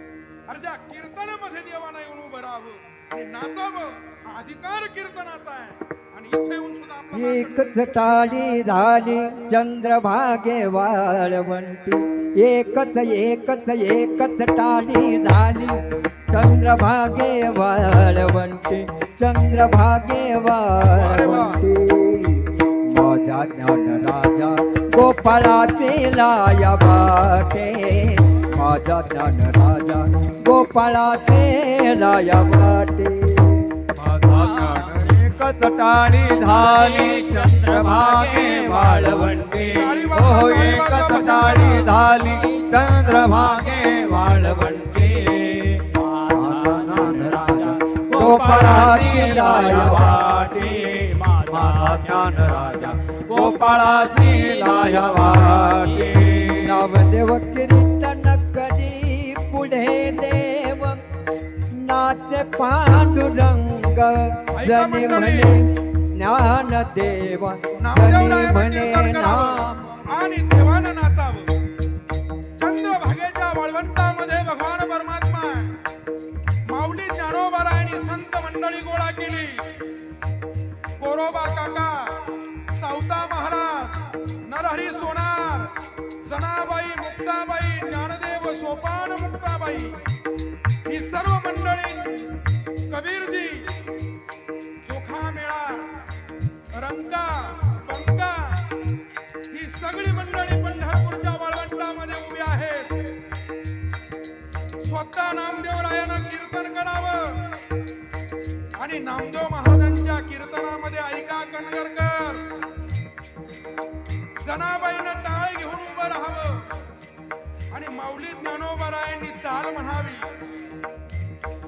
अरे ज्या कीर्तनामध्ये देवाना येऊन उभं राहावं आणि नाचावं हा अधिकार कीर्तनाचा आहे आणि इथे येऊन सुद्धा आपला मान एकच टाळी झाली चंद्रभागे वाळवंटी एकच एकच एकच टाळी झाली चंद्रभागे वाळवंटी चंद्रभागे वाळवंटी माझा ज्ञान राजा गोपाळाचे लाया वाटे माझा ज्ञान राजा गोपाळाचे लाया वाटे माझा ज्ञान एकच टाळी झाली चंद्रभागे वाळवंटी हो एकच टाळी झाली चंद्रभागे वाळवंटी माझा ज्ञान राजा गोपाळाची लाया वाटे माझा ज्ञान राजा गोपाळाची लाया वाटे नामदेव कीर्तन कधी पुढे देव नाच पांडुरंग जनी म्हणे ज्ञानदेव जनी म्हणे नाम आणि देवानं नाचावं चंद्रभागेच्या वाळवंटामध्ये भगवान परमात्मा माऊली ज्ञानोबारायांनी संत मंडळी गोळा केली गोरोबा काका सावता महाराज नरहरी सोनार जनाबाई मुक्ताबाई ज्ञानदेव सोपान मुक्ताबाई ही सर्व मंडळी कबीरजी चोखा मेळा रंका पंका ही सगळी मंडळी पंढरपूरच्या वाळवंटामध्ये उभी आहेत स्वतः नामदेवरायानं कीर्तन करावं आणि नामदेव महाराजांच्या कीर्तनामध्ये ऐका कणगरकर जनाबाईनं टाळ घेऊन उभं राहावं आणि माऊली ज्ञानोबारायांनी चाल म्हणावी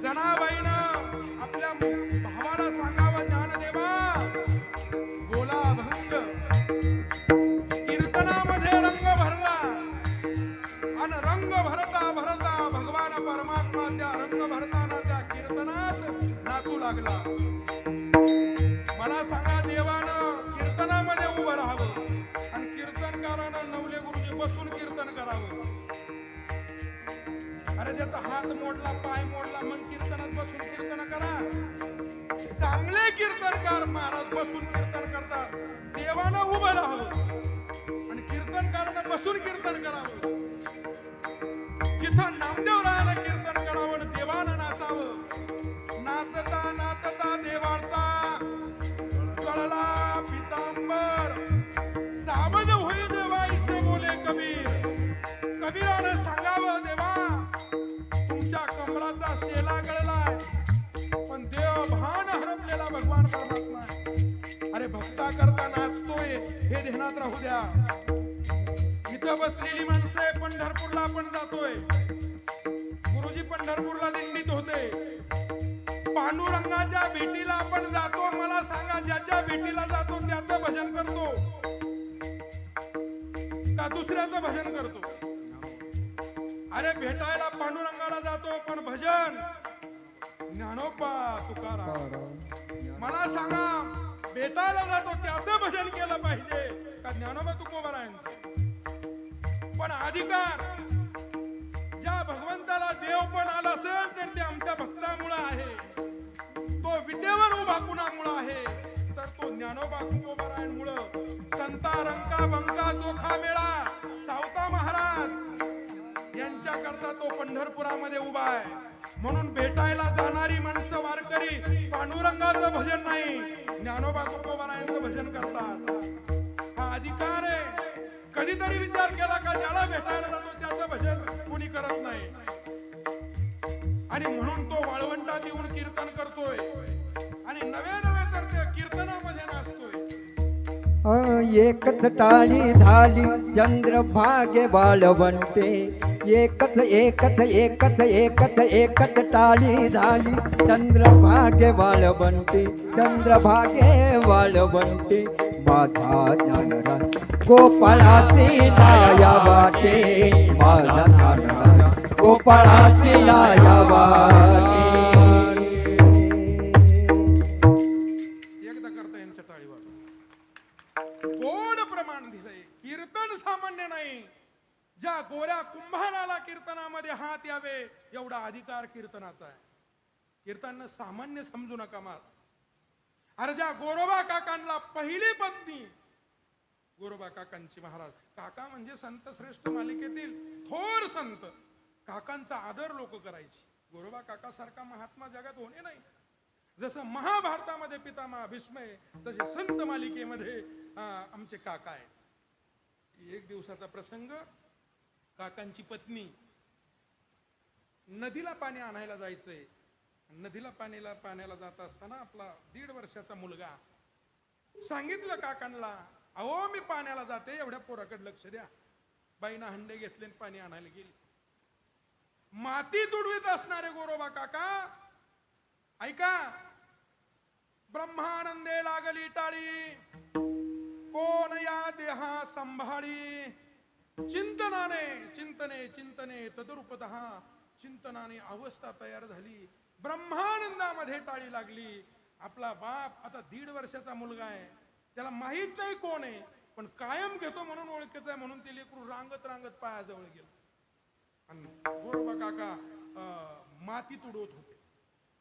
जनाबाईनं आपल्या भावाला सांगावं ज्ञानदेवा बोला भंग कीर्तनामध्ये रंग भरला आणि रंग भरता भरता भगवान परमात्मा त्या रंग भरताना त्या कीर्तनात नाचू लागला मला सांगा देवानं कीर्तनामध्ये उभं राहावं आणि कीर्तनकारानं नवले गुरुजी बसून कीर्तन करावं अरे ज्याचा हात मोडला पाय मोडला मग कीर्तनात बसून कीर्तन करा चांगले कीर्तनकार महाराज बसून कीर्तन करतात देवानं उभं राहावं आणि कीर्तनकारानं बसून कीर्तन करावं जिथं नामदेवरायानं कीर्तन करावं आणि देवानं नाचावं नाचता नाचता देवाचा कळला पितांबर सावध होई देवा इसे बोले कबीर कबीरानं सांगावं देवा तुमच्या कमळाचा शेला गळलाय पण देव भान हरपलेला भगवान परमात्मा आहे. अरे भक्ता करता नाचतोय हे ध्यानात राहू द्या इथं बसलेली माणसं पंढरपूरला आपण जातोय गुरुजी पंढरपूरला दिंडीत होते पांडुरंगाच्या भेटीला आपण जातो मला सांगा ज्याच्या भेटीला जातो त्याचं भजन करतो का दुसऱ्याचं भजन करतो अरे भेटायला पांडुरंगाला जातो पण भजन ज्ञानोबा तुकाराम मला सांगा भेटायला जातो त्याचं भजन केलं पाहिजे का ज्ञानोबा तुकोबारायांचं पण अधिकार ज्या भगवंताला देव पण आला असेल तर ते आमच्या भक्तामुळे आहे तो विटेवर उभा कुणामुळे आहे तर तो ज्ञानोबा तुकोबारायांमुळं संता रंका बंका चोखा मेळा सावता महाराज यांच्याकरता तो पंढरपुरामध्ये उभा आहे म्हणून भेटायला जाणारी माणसं वारकरी पांडुरंगाचं भजन नाही ज्ञानोबा तुकोबारायांचं भजन करतात हा अधिकार आहे कधीतरी विचार केला का ज्याला भेटायला जातो त्याचं भजन कुणी करत नाही आणि म्हणून तो वाळवंटात येऊन कीर्तन करतोय आणि नवे नवे करते कीर्तनामध्ये नाचतोय एकच टाळी झाली चंद्रभागे वाळवंटे एकच एकच एकच एकच एकच टाळी झाली चंद्रभागे वाळवंटे चंद्रभागे वाळवंटे माझा ज्ञानराज गोपाळाची लाया वाटे माझा ज्ञानराज गोपाळाची लाया वाटे एकदा करता यांच्या टाळीवर गोड प्रमाण दिलंय सामान्य नाही. ज्या गोऱ्या कुंभाराला कीर्तनामध्ये हात यावे एवढा अधिकार कीर्तनाचा आहे. कीर्तन सामान्य समजू नका मा. अरे ज्या गोरोबा काकांना पहिली पत्नी, गोरोबा काकांची महाराज, काका म्हणजे संत श्रेष्ठ मालिकेतील थोर संत, काकांचा आदर लोक करायची. गोरोबा काका सारखा महात्मा जगात होणे नाही. जसं महाभारतामध्ये पितामह भीष्म आहे, तसे संत मालिकेमध्ये आमचे काका आहेत. एक दिवसाचा प्रसंग, काकांची पत्नी नदीला पाणी आणायला जायचंय. नदीला पाण्याला जात असताना आपला 1.5 वर्षाचा मुलगा सांगितलं काकांना, अहो मी पाण्याला जाते, एवढ्या पोराकडे लक्ष द्या. बाईनं हंडे घेतले आणि पाणी आणायला गेली. माती तुडवीत असणारे गोरोबा काका, ऐका, ब्रह्मानंदे लागली टाळी, कोण या देहा संभाळी, चिंतने तदरूपतः, चिंतनाने अवस्था तयार झाली. ब्रह्मानंदामध्ये टाळी लागली. आपला बाप आता 1.5 वर्षाचा मुलगा आहे, त्याला माहित नाही कोण आहे, पण कायम घेतो म्हणून ओळखीचं आहे म्हणून ते लेकरू रांगत रांगत पायाजवळ गेलं. आणि गोरोबा काका माती तुडवत होते.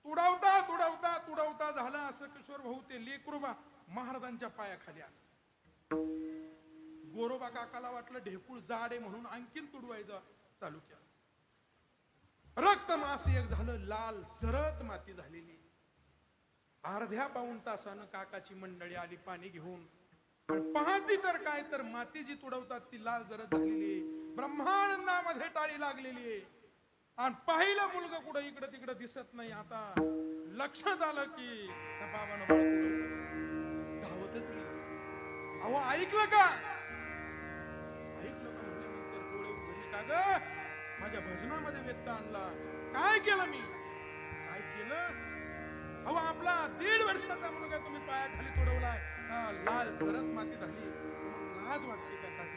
तुडवता झालं असं किशोर भाऊ ते लेकरू महाराजांच्या पायाखाली आलं. गोरोबा काकाला वाटलं ढेकूळ जाड आहे म्हणून आणखीन तुडवायचं चालू केलं. रक्त मास एक झालं, लाल जरत माती झालेली. अर्ध्या पाऊण तासानं काकाची मंडळी आली पाणी घेऊन. पाहती तर काय, तर माती जी तुडवतात ती लाल जरत झालेली, ब्रह्मानंदामध्ये टाळी लागलेली आहे. आणि पाहिलं मुलगा कुठं इकडं तिकडं दिसत नाही. आता लक्षात आलं की त्या बाबानं बाळ तुडवलं. धावतच गेलं. अहो ऐकलं का म्हणजे डोळे उघडले. का ग, माझ्या भजनामध्ये व्यक्त आणला. काय केलं मी, काय केलं? अहो आपला 1.5 वर्षाचा मुलगा तुम्ही पायाखाली तुडवलाय, लाल सरत माती झाली. लाज वाटते का काही?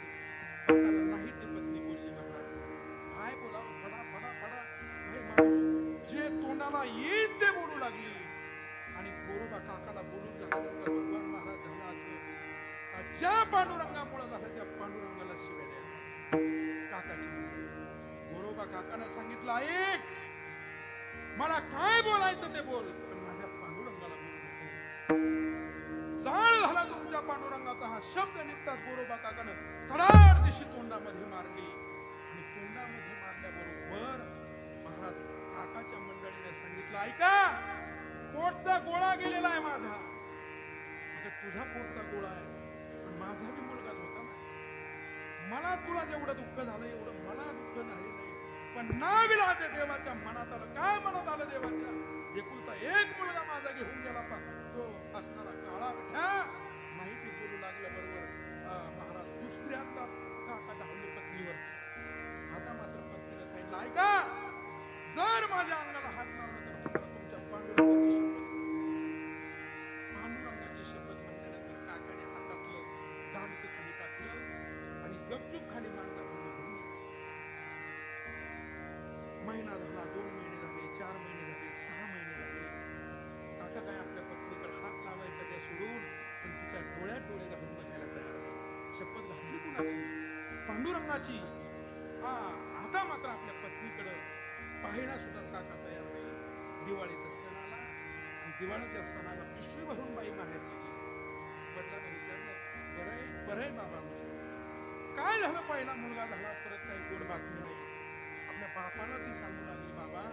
काकाला नाही ती पत्नी बोलली. महाराज काय बोलावं, फडा फडा फडा हे माणूस जे तोंडाला येईल ते बोलू लागली. आणि गोरोबा काकाला बोलून झाल्यानंतर भगवान महाराज झाला असं, ज्या पांडुरंगामुळे झालं त्या पांडुरंगाला शिव्या द्या. काकाची गोरोबा काकाने सांगितलं, ऐक, मला काय बोलायचं ते बोल, पण माझ्या पांडुरंगाला बोलू नको. जाळ झाला तुमच्या पांडुरंगाचा हा शब्द निघताच गोरोबा काकानं धडाड दिशी तोंडामध्ये मारली. आणि तोंडामध्ये मारल्याबरोबर महाराज काकाच्या मंडळीने सांगितलं, ऐका, पोटचा गोळा गेलेला आहे माझा. तुझा पोटचा गोळा आहे, पण माझा बी मुलगाच होता ना. मला तुला जेवढं दुःख झालं एवढं मला दुःख झाले नाही. पण नाविलाज देवाच्या मनात आलं. काय मनात आलं देवाच्या? एकुलता एक मुलगा माझा घेऊन गेला, पण तो असणारा काळा विठ्या माहिती बोलू लागल्या बरोबर महाराज दुसऱ्यांदा काका धावले पत्नीवर. आता मात्र पत्नीला सांगितलं, ऐका, जर माझ्या अंगाला हात लावला तर तुमच्या पांडुरंगाची शपथ म्हणल्यानंतर काकाने हातातलं दांडकं खाली टाकलं आणि गपचूप खाली मान घालून महिना झाला, 2 महिने झाले, 4 महिने झाले, 6 महिने झाले. काका काय आपल्या पत्नीकडे हात लावायचा त्या सोडून, पण तिच्या डोळ्यात डोळे घालून बघायला तयार नाही. शपथ घातली कुणाची? पांडुरंगाची. आता मात्र आपल्या पत्नीकडे पाहायला सुद्धा काका तयार नाही. दिवाळीचा सण आला आणि दिवाळीच्या सणाला पिशवी भरून बाई बाहेर गेली. वडिलांना विचारलं, बरं आहे बाबा, काय झालं? पहिला मुलगा झाला, परत काही गोड बातमी नाही. आपल्या बापाला ती सांगू लागली, बाबा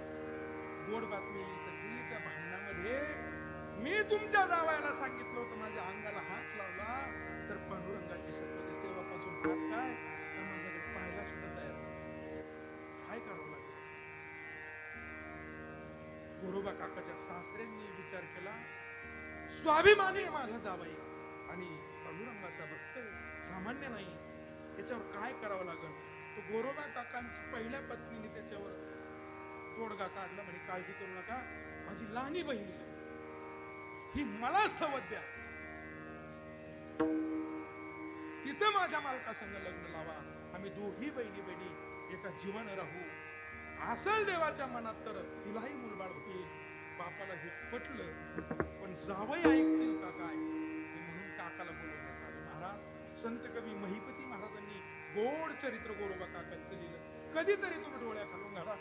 गोड बातमी येईल तशी त्या भांडणामध्ये मी तुमच्या जावयाला सांगितलं होतं, माझ्या अंगाला हात लावला तर पांडुरंगाची शपथ आहे, तेव्हापासून हात काय तर माझ्याकडे पाहायला सुद्धा तयार काय करावं लागेल. गोरोबा काकाच्या सासऱ्यांनी विचार केला, स्वाभिमानी आहे माझा जावई आणि पांडुरंगाचा भक्त सामान्य नाही, त्याच्यावर काय करावं लागेल. तो गोरोबा काकांची पहिल्या पत्नीने त्याच्यावर तोडगा काढला. म्हणे, काळजी करू नका, माझी लहानी बहीण ही मला सवत द्या, तिचं माझ्या मालकासंग लग्न लावा, आम्ही दोघी बहिणी एका जीवन राहू. असल देवाच्या मनात तर तिलाही मुलबाळ होईल. बापाला हे पटलं, पण जावई ऐकतील का काय म्हणून काकाला बोलवण्यात आले. महाराज संत कवी महिपती महाराजांनी गोड चरित्र गोरोबा काकांचं लिहिलं. कधीतरी तुम्ही डोळ्या खालून घाला.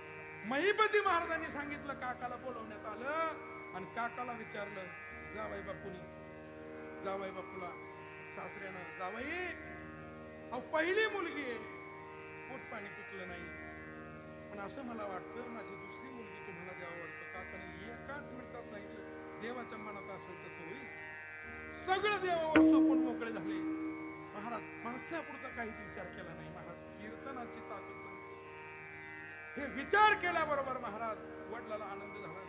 महिपती महाराजांनी सांगितलं, काकाला बोलवण्यात आलं आणि काकाला विचारलं, जावई बापूनी, जावई बापूला सासऱ्यानं, जावई अहो पहिली मुलगी आहे, पोट पाणी पिकलं नाही, पण असं मला वाटतं माझी दुसरी मुलगी तुम्हाला द्यावं वाटतं. काकाने एकाच मिनिटात सांगितलं, देवाच्या मनात असेल तसं होईल. सगळं देवावर सोपून मोकळे झाले. महाराज मागचा पुढचा काहीच विचार केला नाही. महाराज कीर्तनाची ताकद सांगते. हे विचार केल्याबरोबर महाराज वडिलाला आनंद झाला.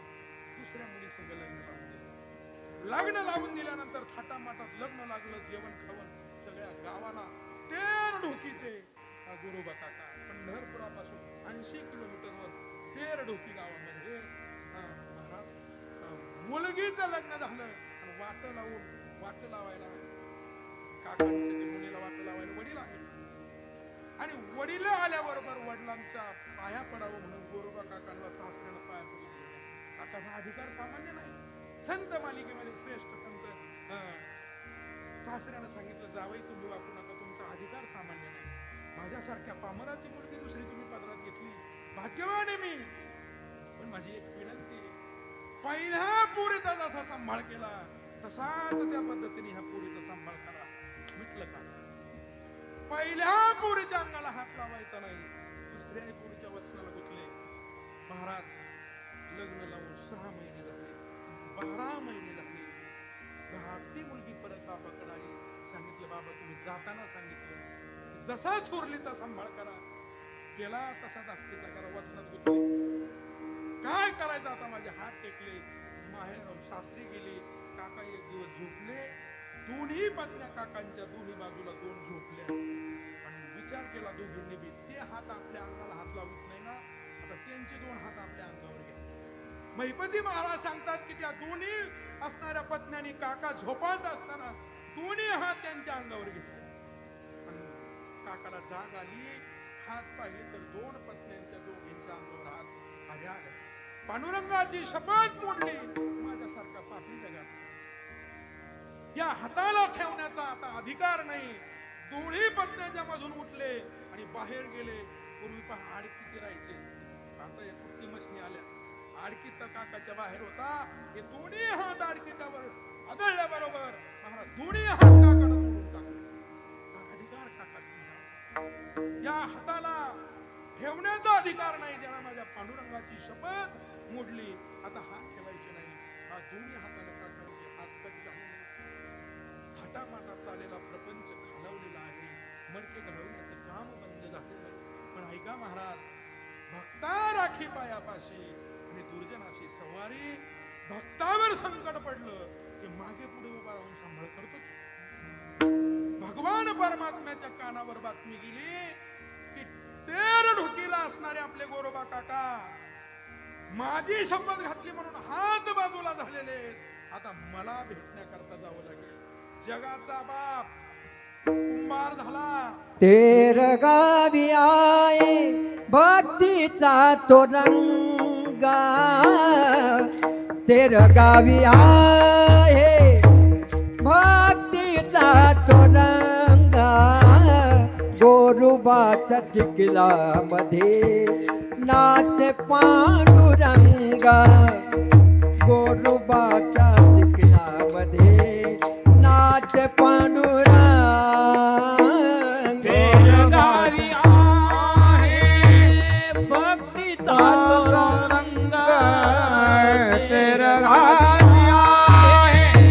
दुसऱ्या मुली संग लग्न लावून दिलं. लग्न लावून दिल्यानंतर थाटामाटात लग्न लागलं. जेवण खावण सगळ्या गावाला 13 ढोकीचे गोरोबा काका. पंढरपुरापासून 80 किलोमीटरवर 13 ढोकी गावामध्ये महाराज मुलगीचं लग्न झालं आणि वाट लावायला काकांच्या ते मुलीला वाट लावायला वडील आले आणि वडील आल्याबरोबर वडिलांच्या पाया पडावं म्हणून गोरोबा काकांना सासऱ्यानं पाया पडले. काकाचा अधिकार सामान्य नाही. संत मालिकेमध्ये श्रेष्ठ संत सासऱ्यानं सांगितलं, जावई तुम्ही वापरू नका, तुमचा अधिकार सामान्य नाही. माझ्यासारख्या पामराची मुलगी दुसरी तुम्ही पदरात घेतली, भाग्यवान आहे मी. पण माझी एक विनंती आहे, पहिल्या पोरीचा जसा सांभाळ केला तसाच त्या पद्धतीने ह्या पोरीचा सांभाळ करा. म्हटलं का पहिल्या पोरीच्या अंगाला हात लावायचा नाही. दुसऱ्या पोरीच्या वचनाला गुंतले. महाराज लग्न लावून 6 महिने झाले, 12 महिने झाले. धाकटी मुलगी परत बाबाकडे आली. सांगितलं, बाबा तुम्ही जाताना सांगितलं जसा थोरलीचा सांभाळ करा, केला तसा धाकटीचा करा. वचनात गुंतले. काय करायचं आता? माझे हात टेकले. माहेर सासरी गेले. काका एक दिवस झोपले. दोन्ही पत्न्या काकांच्या दोन्ही बाजूला 2 झोपल्या आणि विचार केला दोघींनी बी, ते हात आपल्या अंगाला हात लावत नाही ना, आता त्यांचे 2 हात आपल्या अंगावर घ्या. महिपती महाराज सांगतात की त्या दोन्ही असणाऱ्या पत्न्यांनी काका झोपत असताना दोन्ही हात त्यांच्या अंगावर घेतले आणि काकाला जाग आली. हात पाहिले तर 2 पत्न्यांच्या दोघींच्या अंगावर हात. अरे पांडुरंगाची शपथ मोडली, माझ्यासारखा पापी जगात या हाताला ठेवण्याचा आता अधिकार नाही. दोन्ही पत्न्यांच्या मधून उठले आणि बाहेर गेले. पूर्वी पहा आडकीत राहायचे, आता या कुट्टी मशनी आल्या. आडकीत काकाच्या बाहेर होता. हे दोन्ही हात आडकीतावर आदळल्याबरोबर महाराज दोन्ही हात काकाला तोडून टाकले. अधिकार काकाचा. या हाताला ठेवण्याचा अधिकार नाही. ज्याला माझ्या पांडुरंगाची शपथ मोडली, आता हात ठेवायचे नाही. हा दोन्ही हाताने काकांचे हात कट घालून थाटामाटात चाललेला प्रपंच खालवलेला आहे. मडके घडवण्याचं काम बंद झालेलं आहे. पण ऐका महाराज, भक्ता राखी पायापाशी आणि दुर्जनाशी सवारी. भक्तावर संकट पडलं की मागे पुढे उभा राहून सांभाळ करतो. भगवान परमात्म्याच्या कानावर बातमी गेली की 13 ढोकीला असणारे आपले गोरोबा काका माझी शपथ घातली म्हणून हात बाजूला झालेले, आता मला भेटण्याकरता जावं लागेल. जगाचा बाप कुंभार झाला. 13 गावी आहे भक्तीचा तो रंगा, 13 गावी आहे भक्तीचा तो रंगा. गोरोबाच्या चिखला मध्ये नाचे पांडुरंगा, गोरोबाच्या चिखला मध्ये नाचे पांडुरंगा. 13 गावी आहे भक्तीचा तो रंगा, 13 गावी आहे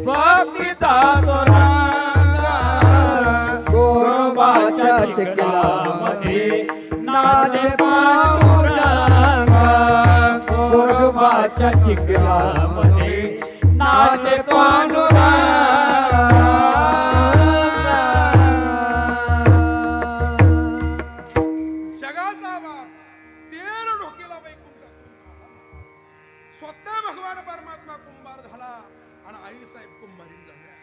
भक्तीचा तो रंगा. गोरोबाच्या चिखलामध्ये नाचे पांडुरंगा, गोरोबाच्या चिखलामध्ये नाचे पांडुरंगा. जगाचा बाप 13 ढोकीला वैकुंठात स्वतः भगवान परमात्मा कुंभार झाला आणि आई साहेब कुंभारी झाल्या.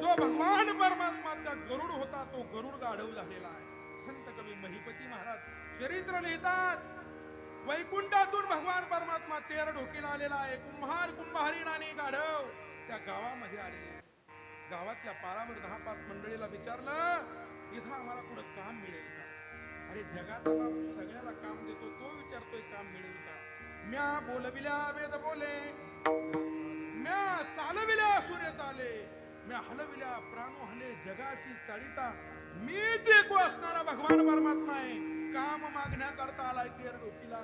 जो भगवान परमात्माचा गरुड होता तो गरुड गाढव झालेला आहे. संत कवी महिपती महाराज चरित्र लिहितात, वैकुंठातून भगवान परमात्मा 13 ढोकीला आलेला आहे. कुंभार कुंभारीण आणि गाढव त्या गावामध्ये आले. गावातल्या पारावर 10-5 मंडळीला विचारलं, इथं आम्हाला पुढे काम मिळेल का? अरे जगाचा बाप सगळ्याला काम देतो, तो विचारतोय काम मिळेल का? म्या बोलविल्या वेद बोले, म्या चालविल्या सूर्य चाले, म्या हलविल्या प्राणो हले, जगाशी चालिता मीच एक असणारा भगवान परमात्मा आहे. काम मागण्याकरता आलाय तेर डोकीला.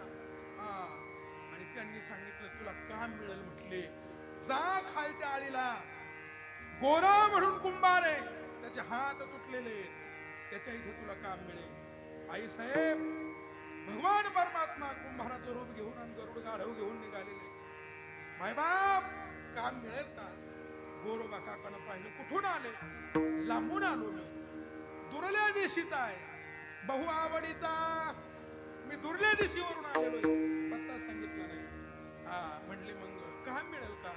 आणि त्यांनी सांगितलं तुला काम मिळेल म्हटले. जा खालच्या आळीला, गोरा म्हणून कुंभार आहे, त्याचे हात तुटलेले, त्याच्या इथे तुला काम मिळेल. आई साहेब, भगवान परमात्मा कुंभाराचं रूप घेऊन आणि गरुड गाढव घेऊन निघालेले. मायबाप काम मिळेल का? गोरोबा काकानं पाहिलं, कुठून आले? लांबून आलो मी, दुर्ल्या दिशीचा आहे, बहु आवडीचा, मी दुर्ल्या दिशीवरून आलेलो, पत्ता सांगितला नाही. म्हणले मग काम मिळेल का?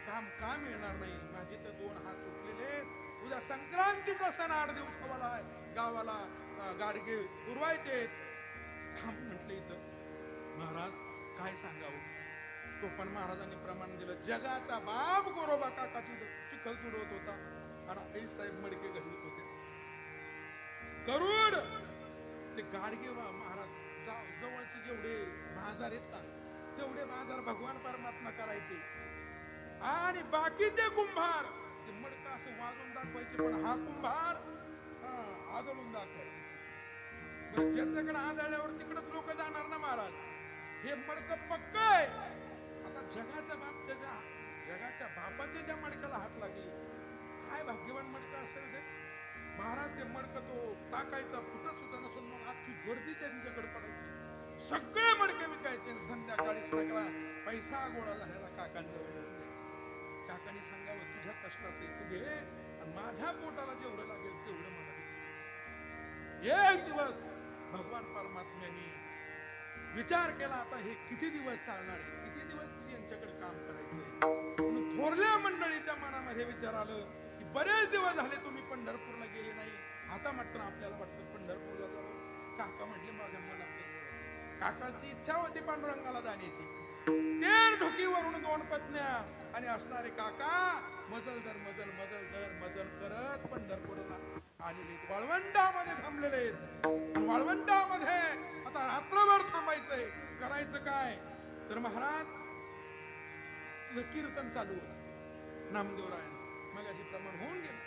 काम का मिळणार नाही, माझे तर 2 हात तुटलेले. उद्या संक्रांतीचा सण 8 दिवसावाला आहे, गावाला गाडगे उरवायचे. थांब म्हटले इथं. महाराज काय सांगावं? सोपन महाराजांनी प्रमाण दिलं. जगाचा बाप गोरोबा काकाची चिखल तुडवत होता आणि आई साहेब मडके घडवत होते. गरुड ते गाडगे महाराज जवळचे जेवढे बाजार येतात तेवढे बाजार भगवान परमात्मा करायचे आणि बाकीचे कुंभार ते मडकं असं वाजवून दाखवायचे, पण हा कुंभार आदळून दाखवायचे. बरं, ज्याच्याकडे आदळल्यावर तिकडेच लोक जाणार ना महाराज. हे मडकं पक्क आहे. आता जगाच्या बापाच्या ज्या मडक्याला हात लागले, काय भाग्यवान मडकं असेल ते. महाराज ते मडकं तो टाकायचा, फुटत सुद्धा नसून मग अख्खी गर्दी त्यांच्याकडे पडायची. सगळे मडके विकायचे. संध्याकाळी सगळा पैसा गोळा झालेला काकांजवळ. काकांनी सांगावं, तुझ्या कष्टाचे तू घे आणि माझ्या पोटाला जेवढं लागेल तेवढं मला दे. एक दिवस भगवान परमात्म्याने विचार केला, आता हे किती दिवस चालणार आहे, किती दिवस यांच्याकडे काम करायचंय. म्हणून थोरल्या मंडळीच्या मनामध्ये विचार आलं की बरेच दिवस झाले तुम्ही पंढरपूरला गेले नाही, आता मात्र आपल्याला वाटतं पंढरपूरला जावं. काका म्हटले माझ्या मनात. काकाची इच्छा होती पांडुरंगाला जाण्याची. तेर ढोकीवरून 2 पत्न्या आणि असणारे काका मजल दर करत पंढरपूरला आलेले. वाळवंटामध्ये थांबलेले. वाळवंटामध्ये आता रात्रभर थांबायचंय. करायचं काय? तर महाराज कीर्तन चालू होतं नामदेवरायांचं. मग अशी प्रमाण होऊन गेलं.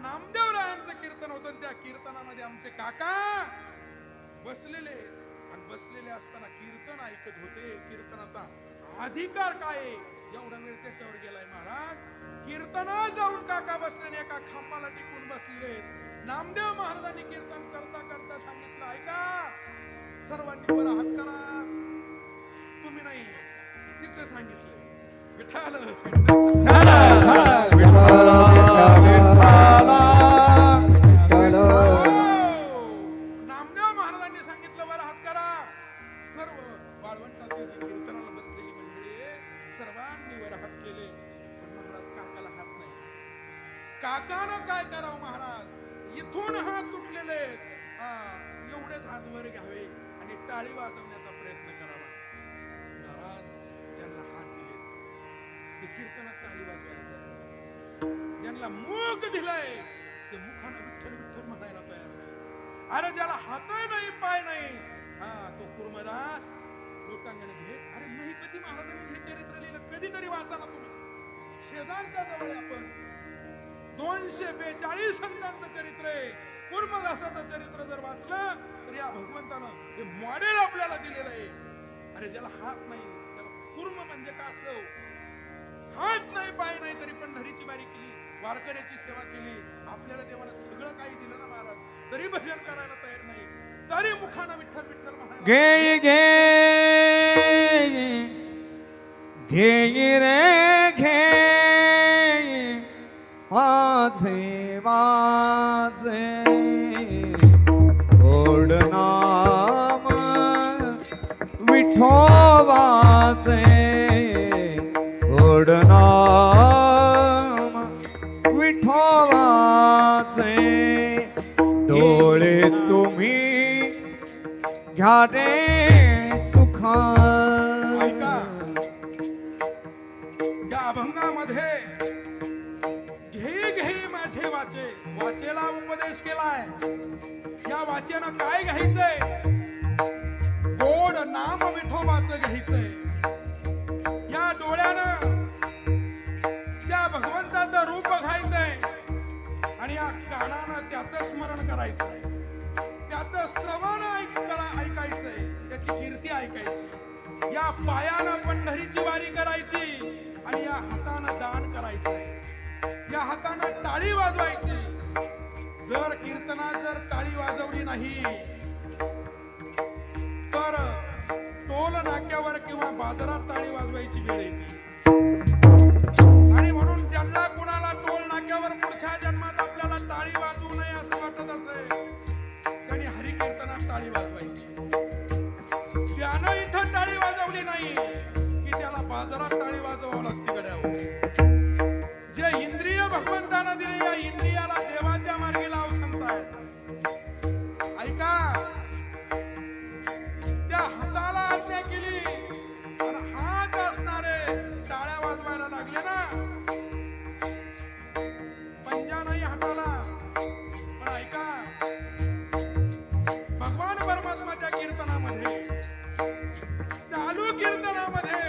नामदेवरायांचं कीर्तन होतं. त्या कीर्तनामध्ये आमचे काका बसलेले आणि बसलेले असताना कीर्तन ऐकत होते. कीर्तनाचा अधिकार काय एवढा वेळ त्याच्यावर गेलाय महाराज. कीर्तनात जाऊन काका बसलेले एका खांबाला टिकून बसले. नामदेव महाराजांनी कीर्तन करता करता सांगितलं, ऐका सर्वांनी वर हात करा. तुम्ही नाही, तिथे सांगितलं विठाल नामदेव महाराजांनी सांगितलं वर हात करा. सर्व वाळवंटाची जी कीर्तनाला बसलेली मंडळी सर्वांनी वर हात केले. पण महाराज काकाला हात नाही. काकानं काय करावं महाराज? इथून हात तुटलेले, एवढेच हात वर घ्यावे आणि टाळी वाजवण्याचा प्रयत्न करावा. महाराज त्यांना हात दिले, ते कीर्तनात टाळी वाजवायला. ज्यांना मुख दिलंय ते मुखानं विठ्ठल विठ्ठल म्हणायला तयार नाही. अरे ज्याला हात नाही पाय नाही, तो कुर्मदास लोटांगण घे. अरे महिपती महाराजांनी हे चरित्र लिहिलं, कधीतरी वाचा ना तुम्ही. शेजारच्या जवळ आपण 242 संतांचं चरित्र आहे. कुर्मदासाचं चरित्र जर वाचलं तर या भगवंतानं हे मॉडेल आपल्याला दिलेलं आहे. अरे ज्याला हात नाही त्याला कुर्म म्हणजे कासव. हात नाही पाय नाही तरी पण पंढरीची वारी केली, वारकऱ्याची सेवा केली. आपल्याला देवाला सगळं काही दिलं ना महाराज, तरी भजन करायला तयार नाही, तरी मुखानं विठ्ठल विठ्ठल म्हणायला. घे घे घे रे घे माझे माझे गोड नाम विठोबाचे. गोड नाम विठोबाचे. डोळे तुम्ही घ्या रे सुखा. ऐका, या अभंगामध्ये घे वाचन काय घ्यायचंय? गोड नाम विठोबाचं घ्यायचंय. या डोळ्यानं त्या भगवंताचं रूप बघायचंय आणि या कानानं त्याचं स्मरण करायचंय, त्याचं श्रवण ऐकायचंय, त्याची कीर्ती ऐकायची. या पायानं पंढरीची वारी करायची आणि या हातानं दान करायचंय, या हातानं टाळी वाजवायची. जर कीर्तनात जर टाळी वाजवली नाही तर टोल नाक्यावर किंवा बाजारात टाळी वाजवायची वेळ येते. आणि म्हणून ज्यांना कुणाला टोल नाक्यावर पुढच्या जन्मात आपल्याला टाळी वाजवू नये असं वाटत असेल त्यांनी हरी कीर्तनात टाळी वाजवायची. त्यानं इथं टाळी वाजवली नाही की त्याला बाजारात टाळी वाजवावं लागते गड्यावर. जे इंद्रिय भगवंतानं दिले या इंद्रियाला देवाच्या मार्गी लावू सांगतायत. ऐका, त्या हाताला आज्ञा केली आणि हात असणारे टाळ्या वाजवायला लागले ना, पंजा नाही हाताला. पण ऐका, भगवान परमात्माच्या कीर्तनामध्ये, चालू कीर्तनामध्ये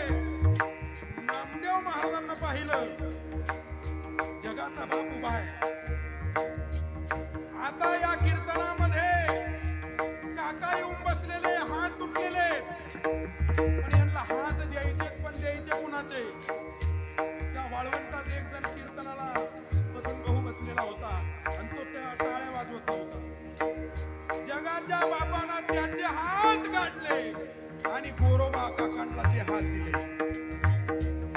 नामदेव महाराजांना पाहिलं, जगाचा बाप उभा आहे. आता या कीर्तनामध्ये काका येऊन बसलेले, हात तुटलेले, पण यांना हात द्यायचे, पण द्यायचे कुणाचे? त्या वाळवंटात एक जण कीर्तनाला बसून बसलेला होता आणि तो त्या टाळ्या वाजवत होता. जगाच्या बापानं त्याचे हात गाठले आणि गोरोबा काकांना ते हात दिले.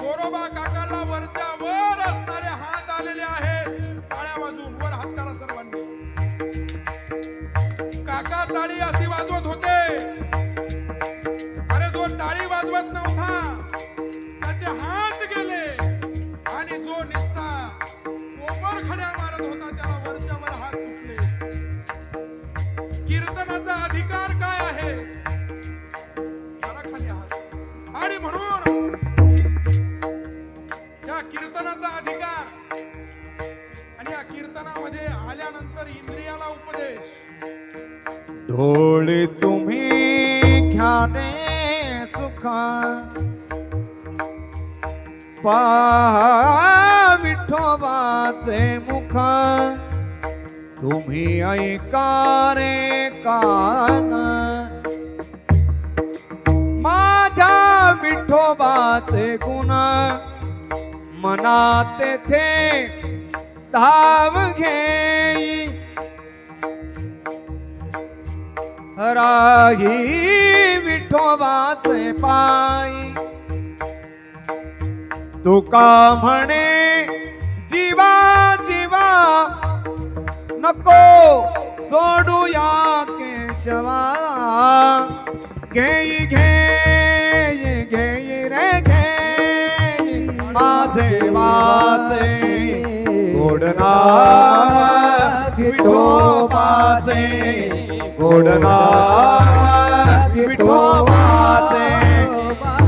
गोरोबा काकांना वरच्या वर असणारे हात आलेले आहेत. टाळ्या वाजवून वर हात करा सर्वांनी. काका टाळी अशी वाजवत होते. अरे जो टाळी वाजवत नव्हता त्याचे हात गेले आणि जो निस्ता कोपर खड्या मारत होता त्याला वरच्या वर हात तुटले. कीर्तनाचा अधिकार काय आहे? खाली हात. आणि म्हणून या कीर्तनाचा अधिकार आणि या कीर्तनामध्ये आल्यानंतर इंद्रियाला उपदेश. डोळे तुम्ही घ्याने सुख, पहा विठोबाचे मुख, तुम्ही ऐका रे कान, माझ्या विठोबाचे गुण, मनात तेथे धाव घेई, राही विठोबाचे पायी. तुका म्हणे जीवा जीवा नको सोडूया केशवा, घेई घेई घेई रे घेई माझे वाचे गोडना विठोबाचे, गोडना विठोबाचे,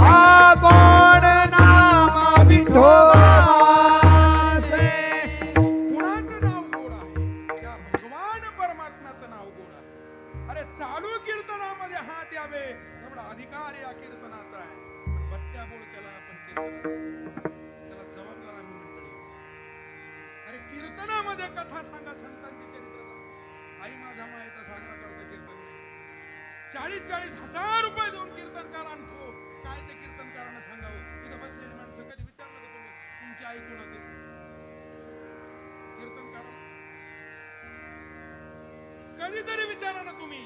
आ गोड नाम विठोबाचे. कुणाचं नाव गोड आहे? त्या भगवान परमात्म्याचं नाव गोड आहे. अरे चालू कीर्तनामध्ये हात यावे एवढा अधिकार या कीर्तनाचा आहे. बट्ट्या बोल त्याला आपण कीर्तन, त्याला जबाबदार आम्ही मंडळी. अरे कीर्तनामध्ये कथा सांगा संतांची चरित्र. आई माझा मायेचा साजरा करता कीर्तन 40-40 हजार रुपये देऊन कीर्तनकार आणतो. काय ते कीर्तनकारांना सांगावं? तिथं बसलेली माणसं कधी विचारलं का तुम्ही तुमची आई कोण होती? कीर्तनकार कधीतरी विचारा ना तुम्ही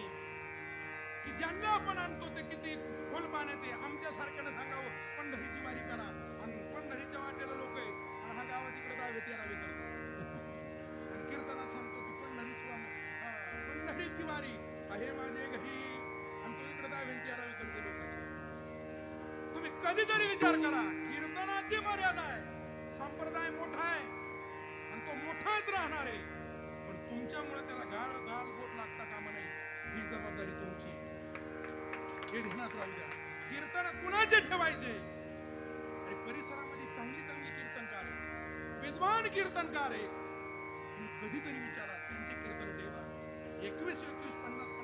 की ज्यांना आपण आणतो ते किती खोल पाण्यात आहे. आमच्या सारख्यानं सांगावं पंढरीची वारी करा आणि पंढरीच्या वाटेला लोक आहेत आणि हा गावात इकडे 10-13 करतो आणि कीर्तनात सांगतो की पंढरीची वारी आहे माझे घरी आणि तो इकडे 10-13 करते लोकांची. तुम्ही कधीतरी विचार करा, कीर्तनाची मर्यादा आहे. संप्रदाय मोठा आहे आणि तो मोठाच राहणार आहे, पण तुमच्यामुळे त्याला गाल बोट लागता कामा नये. ही जबाबदारी तुमची, हे ध्यानात राहू द्या. कीर्तन कुणाचे ठेवायचे? आणि परिसरामध्ये चांगली कीर्तनकार आहे, विद्वान कीर्तनकार आहे. कधीतरी विचारा त्यांचे कीर्तन ठेवा. 21-21, 50-50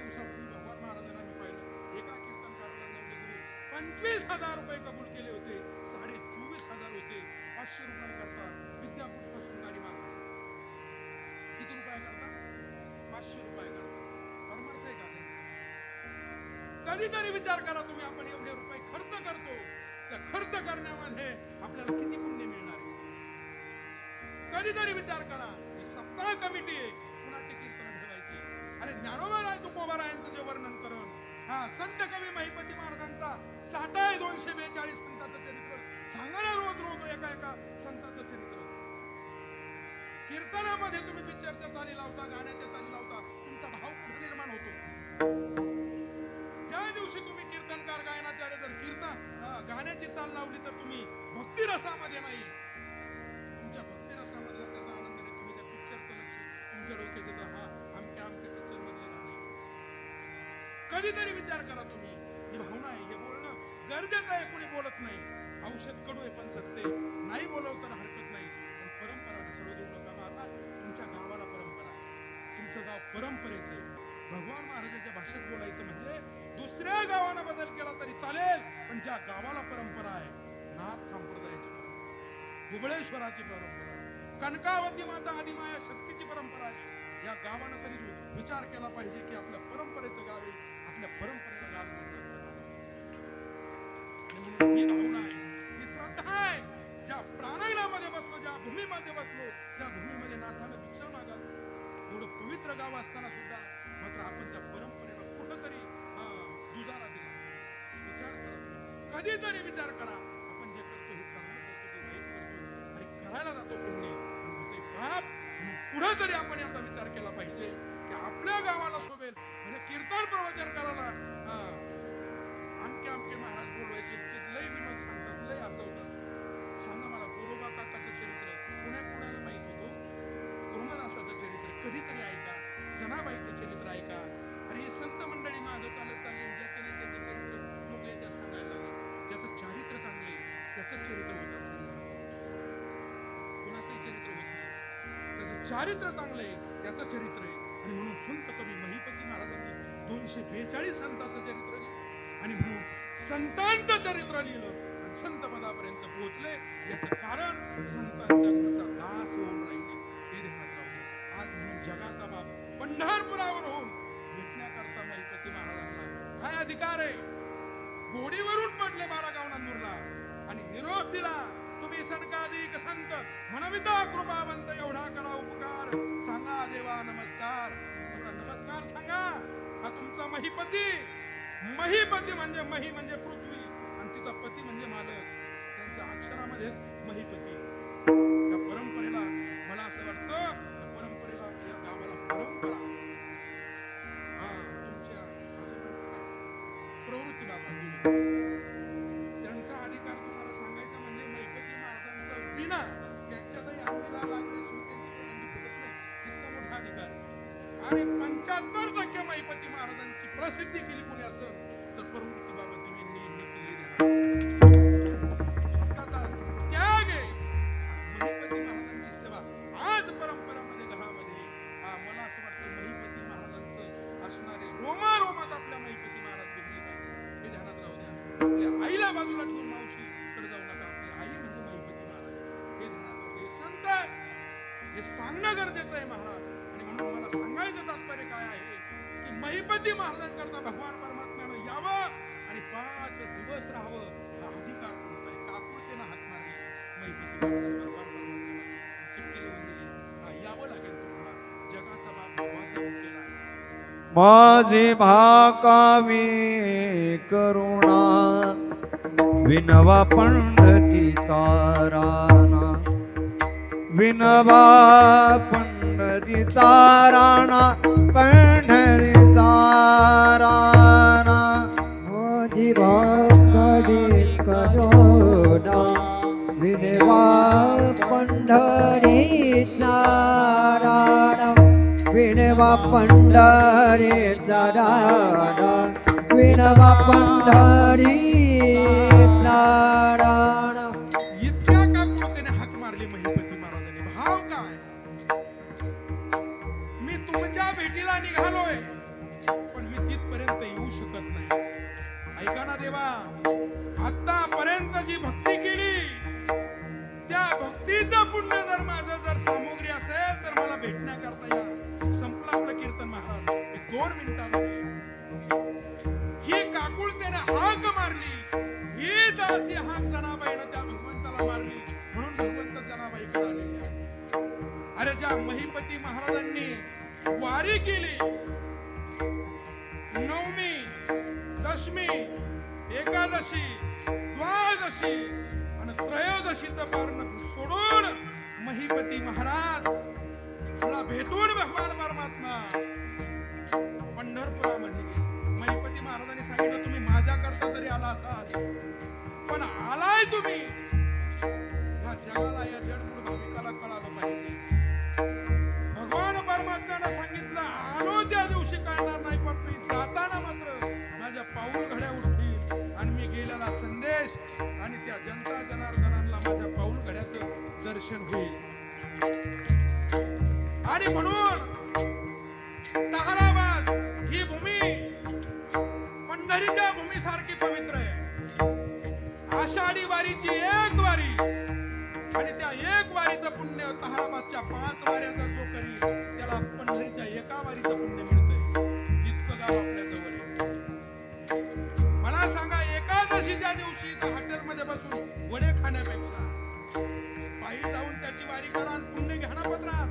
दिवसापूर्वी भगवान महाराजांना मी पाहिलं, एका कीर्तनकाराला नवले गुरु 25,000 रुपये कबूल केले होते, 24,500 होते. 500 रुपये करता विद्यापीठ पासून गाडी मागा. किती रुपये करता? 500 रुपये करता. परमार्थ आहे का त्यांचा? कधीतरी विचार करा तुम्ही, आपण एवढे रुपये खर्च करतो, त्या खर्च करण्यामध्ये आपल्याला किती पुण्य मिळणार आहे? कधीतरी विचार करा. ही सप्ताह कमिटी आहे, कुणाचे कीर्तन ठेवायची? अरे ज्ञानोबा राय तुकोबारायांचं जे वर्णन करून, हा संत कवी महिपती महाराजांचा साठा आहे 242 संतांचं चरित्र सांगा ना, रोज रोज एका एका संतांचं चरित्र. कीर्तनामध्ये तुम्ही पिक्चरच्या चाली लावता, गाण्याच्या चाली लावता, तुमचा भाव कुठे निर्माण होतो? ज्या दिवशी तुम्ही कीर्तनकार गायनाचार्य जर गाण्याची चाल लावली तर तुम्ही भक्ती रसामध्ये नाही, तुमच्या भक्ती रसामध्ये त्याचा आनंद नाही. तुम्ही त्या पिक्चरचं लक्ष तुमच्या डोक्यात येतं, हा आमच्या आमच्या पिक्चर मधले गाणे. कधीतरी विचार करा तुम्ही, ही भावना आहे, हे बोलणं गरजेचं आहे. कोणी बोलत नाही, औषध कडू आहे पण सत्य आहे. नाही बोलव तर हरकत नाही, पण परंपरा ढसळू देऊ नका. महाराज तुमच्या गावाला परंपरा आहे, तुमचं गाव परंपरेचं आहे. भगवान महाराजांच्या भाषेत बोलायचं म्हणजे दुसऱ्या गावाला बदल केला तरी चालेल, पण ज्या गावाला परंपरा आहे, नाथ संप्रदायाची परंपरा, हुबळेश्वराची परंपरा, कनकावती माता आदिमाया शक्तीची परंपरा आहे, या गावानं तरी विचार केला पाहिजे की आपल्या परंपरेचं गाव आहे, आपल्या परंपरेला गाव म्हणतात. ही भावना आहे, ही श्रद्धा आहे. ज्या प्राणायामामध्ये बसलो, ज्या भूमीमध्ये बसलो, त्या भूमीमध्ये नाथानं भिक्षा मागाल. एवढं पवित्र गाव असताना सुद्धा मात्र आपण त्या परंपरेला कुठंतरी दुजारा दिला. विचार करा, कधीतरी विचार करा. आपण जे करतो हे चांगलं करतो की वाईट करतो? आणि करायला जातो पुण्य पण होते पाप. पुढे तरी आपण याचा विचार केला पाहिजे की आपल्या गावाला शोभेल. म्हणजे कीर्तन प्रवचन करायला आमके आमके महाराज बोलवायचे, ते लय विनोद सांगतात, लय हसवतात. सांगा मला, गोरोबा काकाचं चरित्र कुणाला माहित होतं? कुर्मदासाचं चरित्र कधीतरी ऐका, जनाबाईचं चरित्र ऐका. अरे हे संत मंडळी मागं चालत चालले, ज्याचे नाही त्याचे चरित्र लोक याच्या सांगायला लागले. ज्याचं चारित्र्य चांगले त्याचं चरित्र होत असतं, कुणाचंही चरित्र होत नाही. त्याचं चारित्र्य चांगलंय त्याचं चरित्र आहे. आणि म्हणून संत कवी महिपती महाराजांनी 242 संतांचं चरित्र लिहिलं, आणि म्हणून संतांचं चरित्र लिहिलं आणि संत पदापर्यंत पोहोचले. याचं कारण संतांच्या घरचा दास होऊन राहिले, हे ध्यानात राहू द्या. आज म्हणून जगाचा बाप पंढरपुरावर होऊन भेटण्याकरता महिपती महाराजांना काय अधिकार आहे? गोडीवरून पडले 12 गावनांदूरला आणि निरोप दिला, तुम्ही सनकाधिक संत म्हणविता कृपावंत, एवढा करा उपकार, सांगा देवा नमस्कार. नमस्कार सांगा. हा तुमचा महिपती. महिपती म्हणजे मही म्हणजे पृथ्वी आणि तिचा पती म्हणजे मालक. त्यांच्या अक्षरामध्येच महिपती. या परंपरेला मला असं वाटतं, या परंपरेला, या गावाला परंपरा, तुमच्या प्रवृत्ती बाबा, त्यांचा अधिकार तुम्हाला सांगायचा म्हणजे महिपती महाराजांचा विना त्यांच्यातही आपल्याला लागले फुटत नाही, इतका मोठा अधिकार. आणि 75% महिपती महाराजांची प्रसिद्धी केली कोणी असेल तर प्रवृत्ती बाबा दिवेंनी केली. स्वतःचा त्याग आहे. महिपती महाराजांची सेवा आज परंपरामध्ये घरामध्ये, मला असं वाटतं महिपती महाराजांचं असणारे रोमारोमात आपल्या महिपती महाराज बिंबले का, हे ध्यानात राहू द्या. आपल्या आईला बाजूला ठेवून मावशीकडे जाऊ नका, आपली आई म्हणजे महिपती महाराज, हे ध्यानात राहू द्या. संत हे सांगणं गरजेचं आहे महाराज. आणि म्हणून मला सांगायचं तात्पर्य काय आहे की महिपती महाराजांकरता भगवान परमात्म्यानं यावं आणि 5 दिवस राहावं, हा अधिकार तुमचा आहे. काकुळतेनं हाक मारली महिपती महाराजांनी भगवान परमात्म्याला, चिठ्ठी लिहून दिली, यावं लागेल तुम्हाला. जगाचा बाप भावाचा केला आहे. माझे भाकावे करुणा, विनवा पंढरीचा राणा, विनवा पंढरीचा राणा, पंढरीचा राणा. माझी भाकरी करुणा, विनवा पंढरीचा राणा, विनवा पंढरीचा राणा, विनवा पंढरीचा राणा. इतक्या काकुळतेने हाक मारली महिपती महाराजांनी. भाव काय? मी तुमच्या भेटीला निघालोय पण मी ऐका ना देवा, आतापर्यंत जी भक्ती केली त्या भक्तीचं पुण्य जर माझं जर सामुग्री असेल तर मला भेटण्याकरता या. संपला आपलं कीर्तन महाराज. 2 मिनिटांमध्ये ही काकुळतेने हाक मारली. हीच अशी हाक जनाबाईनं त्या भगवंताला मारली म्हणून भगवंत जनाबाईकडे आलेले आहे. अरे ज्या महिपती महाराजांनी वारी केली, नवमी, दशमी, एकादशी, द्वादशी आणि त्रयोदशीचं पारण सोडून महिपती महाराज मला भेटून भगवान परमात्मा पंढरपुरामध्ये गेले. महिपती महाराजांनी सांगितलं तुम्ही माझ्याकरता जरी आला असाल पण आलाय तुम्ही या जगाला, या जडमूळ भाविकाला कळालं पाहिजे. भगवान परमात्म्यानं सांगितलं आलो त्या दिवशी कळणार नाही पण मी जाताना मात्र माझ्या पाऊल घड्या उठतील आणि मी गेलेला संदेश आणि त्या जनता जनार्दनांना माझ्या पाऊल घड्याचं दर्शन होईल. आणि म्हणून ताहराबाद ही भूमी पंढरीच्या भूमीसारखी पवित्र आहे. आषाढी वारीची एक वारी आणि त्या एक वारीचं पुण्य ताहराबादच्या 5 वाऱ्याचा जो करी त्याला पंढरीच्या एका वारीचं पुण्य मिळतंय. इतकं गाव आपल्या जवळ आहे. मला सांगा, एकादशीच्या दिवशी हॉटेलमध्ये बसून वडे खाण्यापेक्षा पायी जाऊन त्याची वारी करा आणि पुण्य घ्या ना पत्रात.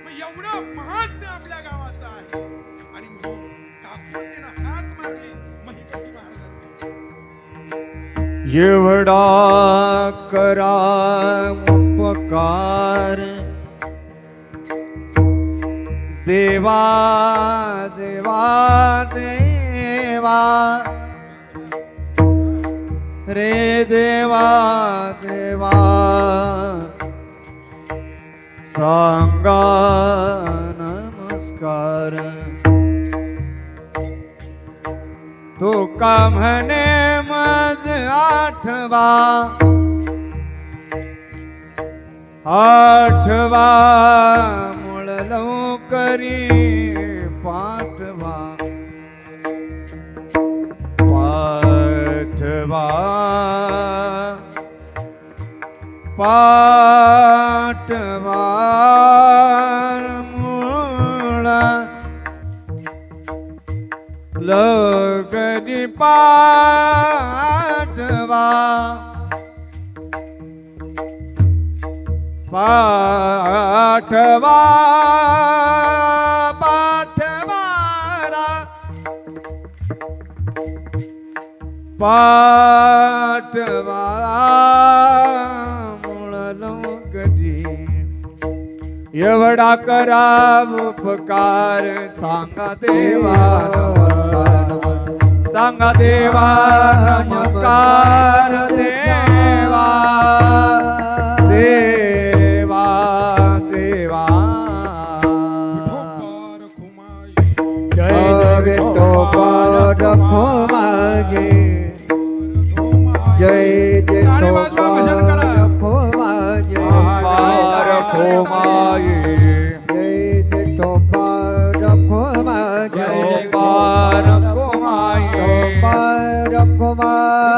मग एवढं महात्म्य आपल्या गावाचं आहे. आणि म्हणून काकुळतीनं हात मारली महिपती महाराजांनी. एवढा करा उपकार देवा देवा देवा रे देवा देवा सांगा नमस्कार. तुका म्हणे मज आठवा आठवा मूळ लवकरी पाठवा पाठवा पाठवा मूळ लगनी पाठवा पाठवा पाठवारा पाठवा मूळ लगनी. एवढा करा उपकार सांगा देवा सांगा देवा नमस्कार देवा देवा देवा. विठोबा रखुमाई, जय विठोबा रखुमाई, रखुमाई, जय विठोबा रखुमाई, रखुमाई,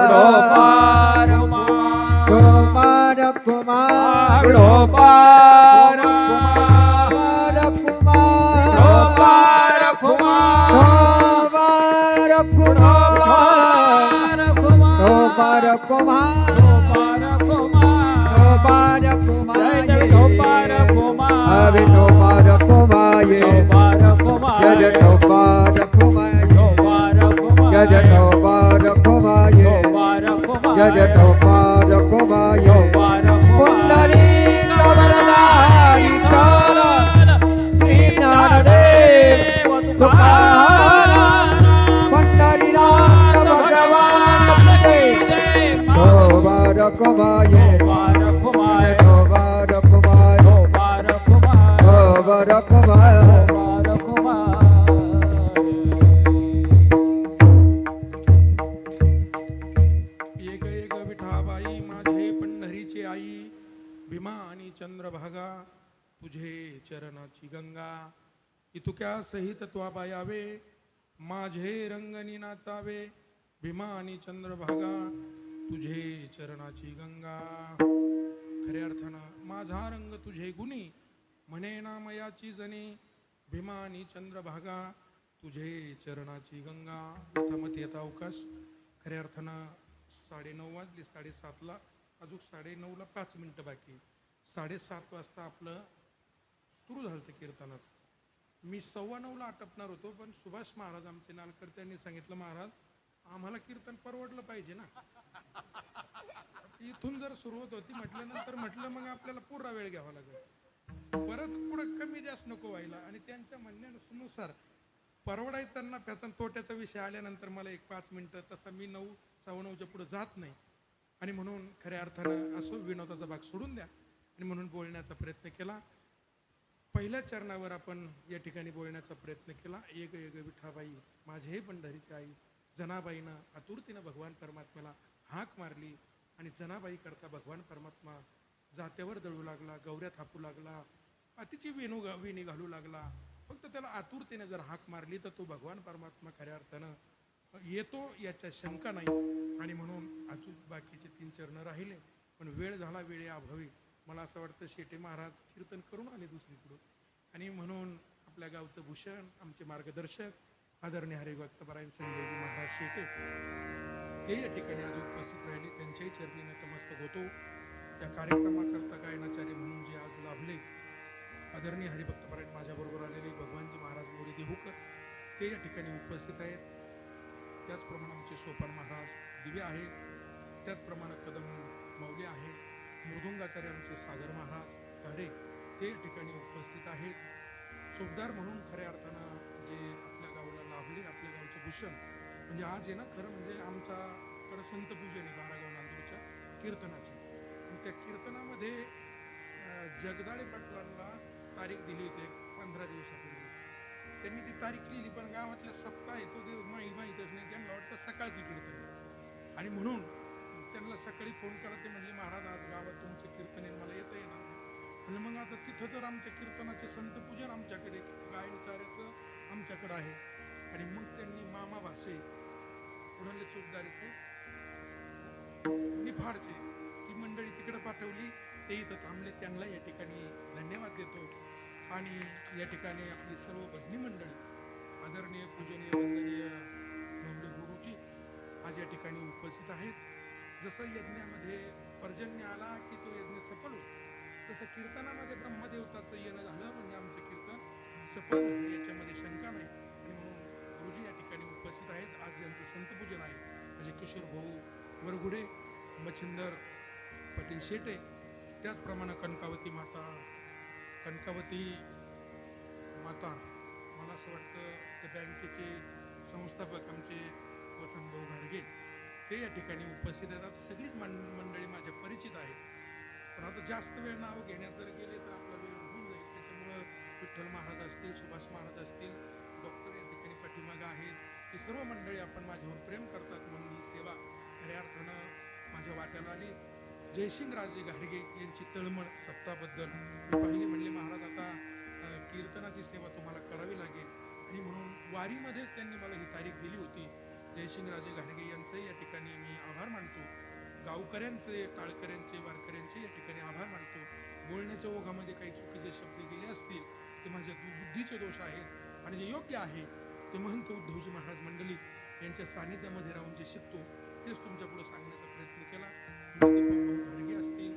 रखुमाई, रखुमाई, एक एक विठाबाई माझे पंढरीची आई, भीमा आणि चंद्रभागा तुझे चरणाची गंगा. इतुक्या सहित त्वा यावे माझे रंगनी नाचावे भीमानी चंद्रभागा तुझे चरणाची गंगा. खऱ्या अर्थानं माझा रंग तुझे गुणी म्हणे ना मयाची जणी भीमानी चंद्रभागा तुझे चरणाची गंगा. यथामती यथा अवकाश. खऱ्या अर्थानं 9:30 वाजले. 7:30ला अजून 9:30ला 5 मिनिटं बाकी. 7:30 वाजता आपलं सुरू झालं ते कीर्तनाचं. मी 9:15ला आटपणार होतो, पण सुभाष महाराज आमचे नालकर त्यांनी सांगितलं, महाराज आम्हाला कीर्तन परवडलं पाहिजे ना. इथून जर सुरुवात होती म्हटल्यानंतर म्हटलं मग आपल्याला पुरा वेळ घ्यावा लागेल, परत पुढं कमी जास्त नको व्हायला. आणि त्यांच्या म्हणण्यानुसार परवडायचा नफ्याचा तोट्याचा विषय आल्यानंतर मला 5 मिनिटं, तसा मी 9, 9:15च्या पुढे जात नाही. आणि म्हणून खऱ्या अर्थानं असो विनोदाचा भाग सोडून द्या आणि म्हणून बोलण्याचा प्रयत्न केला. पहिल्या चरणावर आपण या ठिकाणी बोलण्याचा प्रयत्न केला. एक विठाबाई माझे हे पंढरीची आई. जनाबाईनं आतुरतेनं भगवान परमात्म्याला हाक मारली आणि जनाबाई करता भगवान परमात्मा जात्यावर दळू लागला, गौऱ्या थापू लागला, अतिची वेणी घालू लागला. फक्त त्याला आतुरतेने जर हाक मारली तर तो भगवान परमात्मा खऱ्या अर्थानं येतो याच्या शंका नाही. आणि म्हणून अजून बाकीचे 3 चरण राहिले, पण वेळ झाला. वेळेअभावी मला असं वाटतं शेटे महाराज कीर्तन करून आले दुसरीकडून. आणि म्हणून आपल्या गावचं भूषण, आमचे मार्गदर्शक आदरणीय हरिभक्तपरायण संजयजी महाराज शेटे ते या ठिकाणी आज उपस्थित राहिले. त्यांच्याही चरणी नतमस्तक होतो. या कार्यक्रमाकरता गायनाचार्य म्हणून जे आज लाभले आदरणीय हरिभक्तपरायण माझ्याबरोबर आलेले भगवानजी महाराज मोरे देहूकर ते या ठिकाणी उपस्थित आहेत. त्याचप्रमाणे आमचे सोपान महाराज दिवे आहेत. त्याचप्रमाणे कदम मौली आहे. मृदुंगाचार्य आमचे सागर महाराज ताडे ते या ठिकाणी उपस्थित आहेत. चोपदार म्हणून खऱ्या अर्थानं जे आपल्या गावाला लाभले, आपल्या गावचं भूषण म्हणजे आज आहे ना, खरं म्हणजे आमच्याकडं संत पूजन आहे 12 गाव नांदूरच्या कीर्तनाची. आणि त्या कीर्तनामध्ये जगदाळे पाटलांना तारीख दिली होती 15 दिवसापूर्वी. त्यांनी ती तारीख लिहिली, पण गावातल्या सप्ताह येतो ते माहीतच नाही. त्यांना वाटतं सकाळचं कीर्तन. आणि म्हणून त्यांना सकाळी फोन केला. ते म्हणले, महाराज आज गावात तुमचं कीर्तन आहे, मला येता येणार नाही. म्हणजे मग आता तिथं तर आमच्या कीर्तनाचे संत पूजन आमच्याकडे, गायनचार्याचं आमच्याकडं आहे. आणि मग त्यांनी मामा भाषे कुणाले चोपदार निफाडचे ती मंडळी तिकडे पाठवली. ते इथं थांबले. त्यांना या ठिकाणी धन्यवाद देतो. आणि या ठिकाणी आपली सर्व भजनी मंडळी आदरणीय पूजनीय वंदनीय नवले गुरुजी आज या ठिकाणी उपस्थित आहेत. जसं यज्ञामध्ये पर्जन्य आला की तो यज्ञ सफल होतो, तसं कीर्तनामध्ये ब्रह्मदेवताचं येणं झालं म्हणजे आमचं कीर्तन सफल झालं, याच्यामध्ये शंका नाही. आणि म्हणून गुरुजी या ठिकाणी उपस्थित आहेत. आज ज्यांचं संतपूजन आहे म्हणजे किशोर भाऊ वरगुडे, मच्छिंदर पाटील शेटे, त्याचप्रमाणे कनकावती माता मला असं वाटतं ते बँकेचे संस्थापक आमचे वसंतभाऊ घाडगे ते या ठिकाणी उपस्थित आहेत. आता सगळीच मंडळी माझ्या परिचित आहेत. पण आता जास्त वेळ नाव घेण्यात जर गेले तर आपला वेळ होऊन जाईल. त्याच्यामुळं विठ्ठल महाराज असतील, सुभाष महाराज असतील, डॉक्टर या ठिकाणी पाठीमागं आहेत. ही सर्व मंडळी आपण माझ्यावर प्रेम करतात म्हणून ही सेवा खऱ्या अर्थानं माझ्या वाट्याला आली. जयसिंगराजे घाडगे यांची तळमळ सप्ताबद्दल पाहिली. म्हणले, महाराज आता कीर्तनाची सेवा तुम्हाला करावी लागेल. आणि म्हणून वारीमध्येच त्यांनी मला ही तारीख दिली होती. जयसिंगराजे घाडगे यांचंही या ठिकाणी मी आभार मानतो. गावकऱ्यांचे, टाळकऱ्यांचे, वारकऱ्यांचे या ठिकाणी आभार मानतो. बोलण्याच्या ओघामध्ये काही चुकीचे शब्द गेले असतील ते माझ्या बुद्धीचे दोष आहेत. आणि जे योग्य आहे ते महंत उद्धवजी महाराज मंडळी यांच्या सानिध्यामध्ये राहून जे शिकतो तेच तुमच्या पुढे सांगण्याचा प्रयत्न केला. दीपक घाडगे असतील,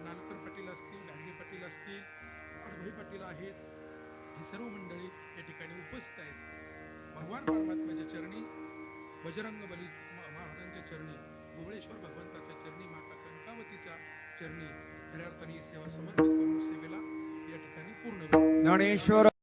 नालकर पाटील असतील, घाडगे पाटील असतील, अडभाई पाटील आहेत, ही सर्व मंडळी या ठिकाणी उपस्थित आहेत. भगवान परमात्म्याच्या चरणी, बजरंग बली महाराजांच्या चरणी, भुवळेश्वर भगवंताच्या चरणी, माता कनकावतीच्या चरणी खऱ्या अर्थाने ही सेवा समर्पित करून सेवेला या ठिकाणी पूर्ण ज्ञानेश्वर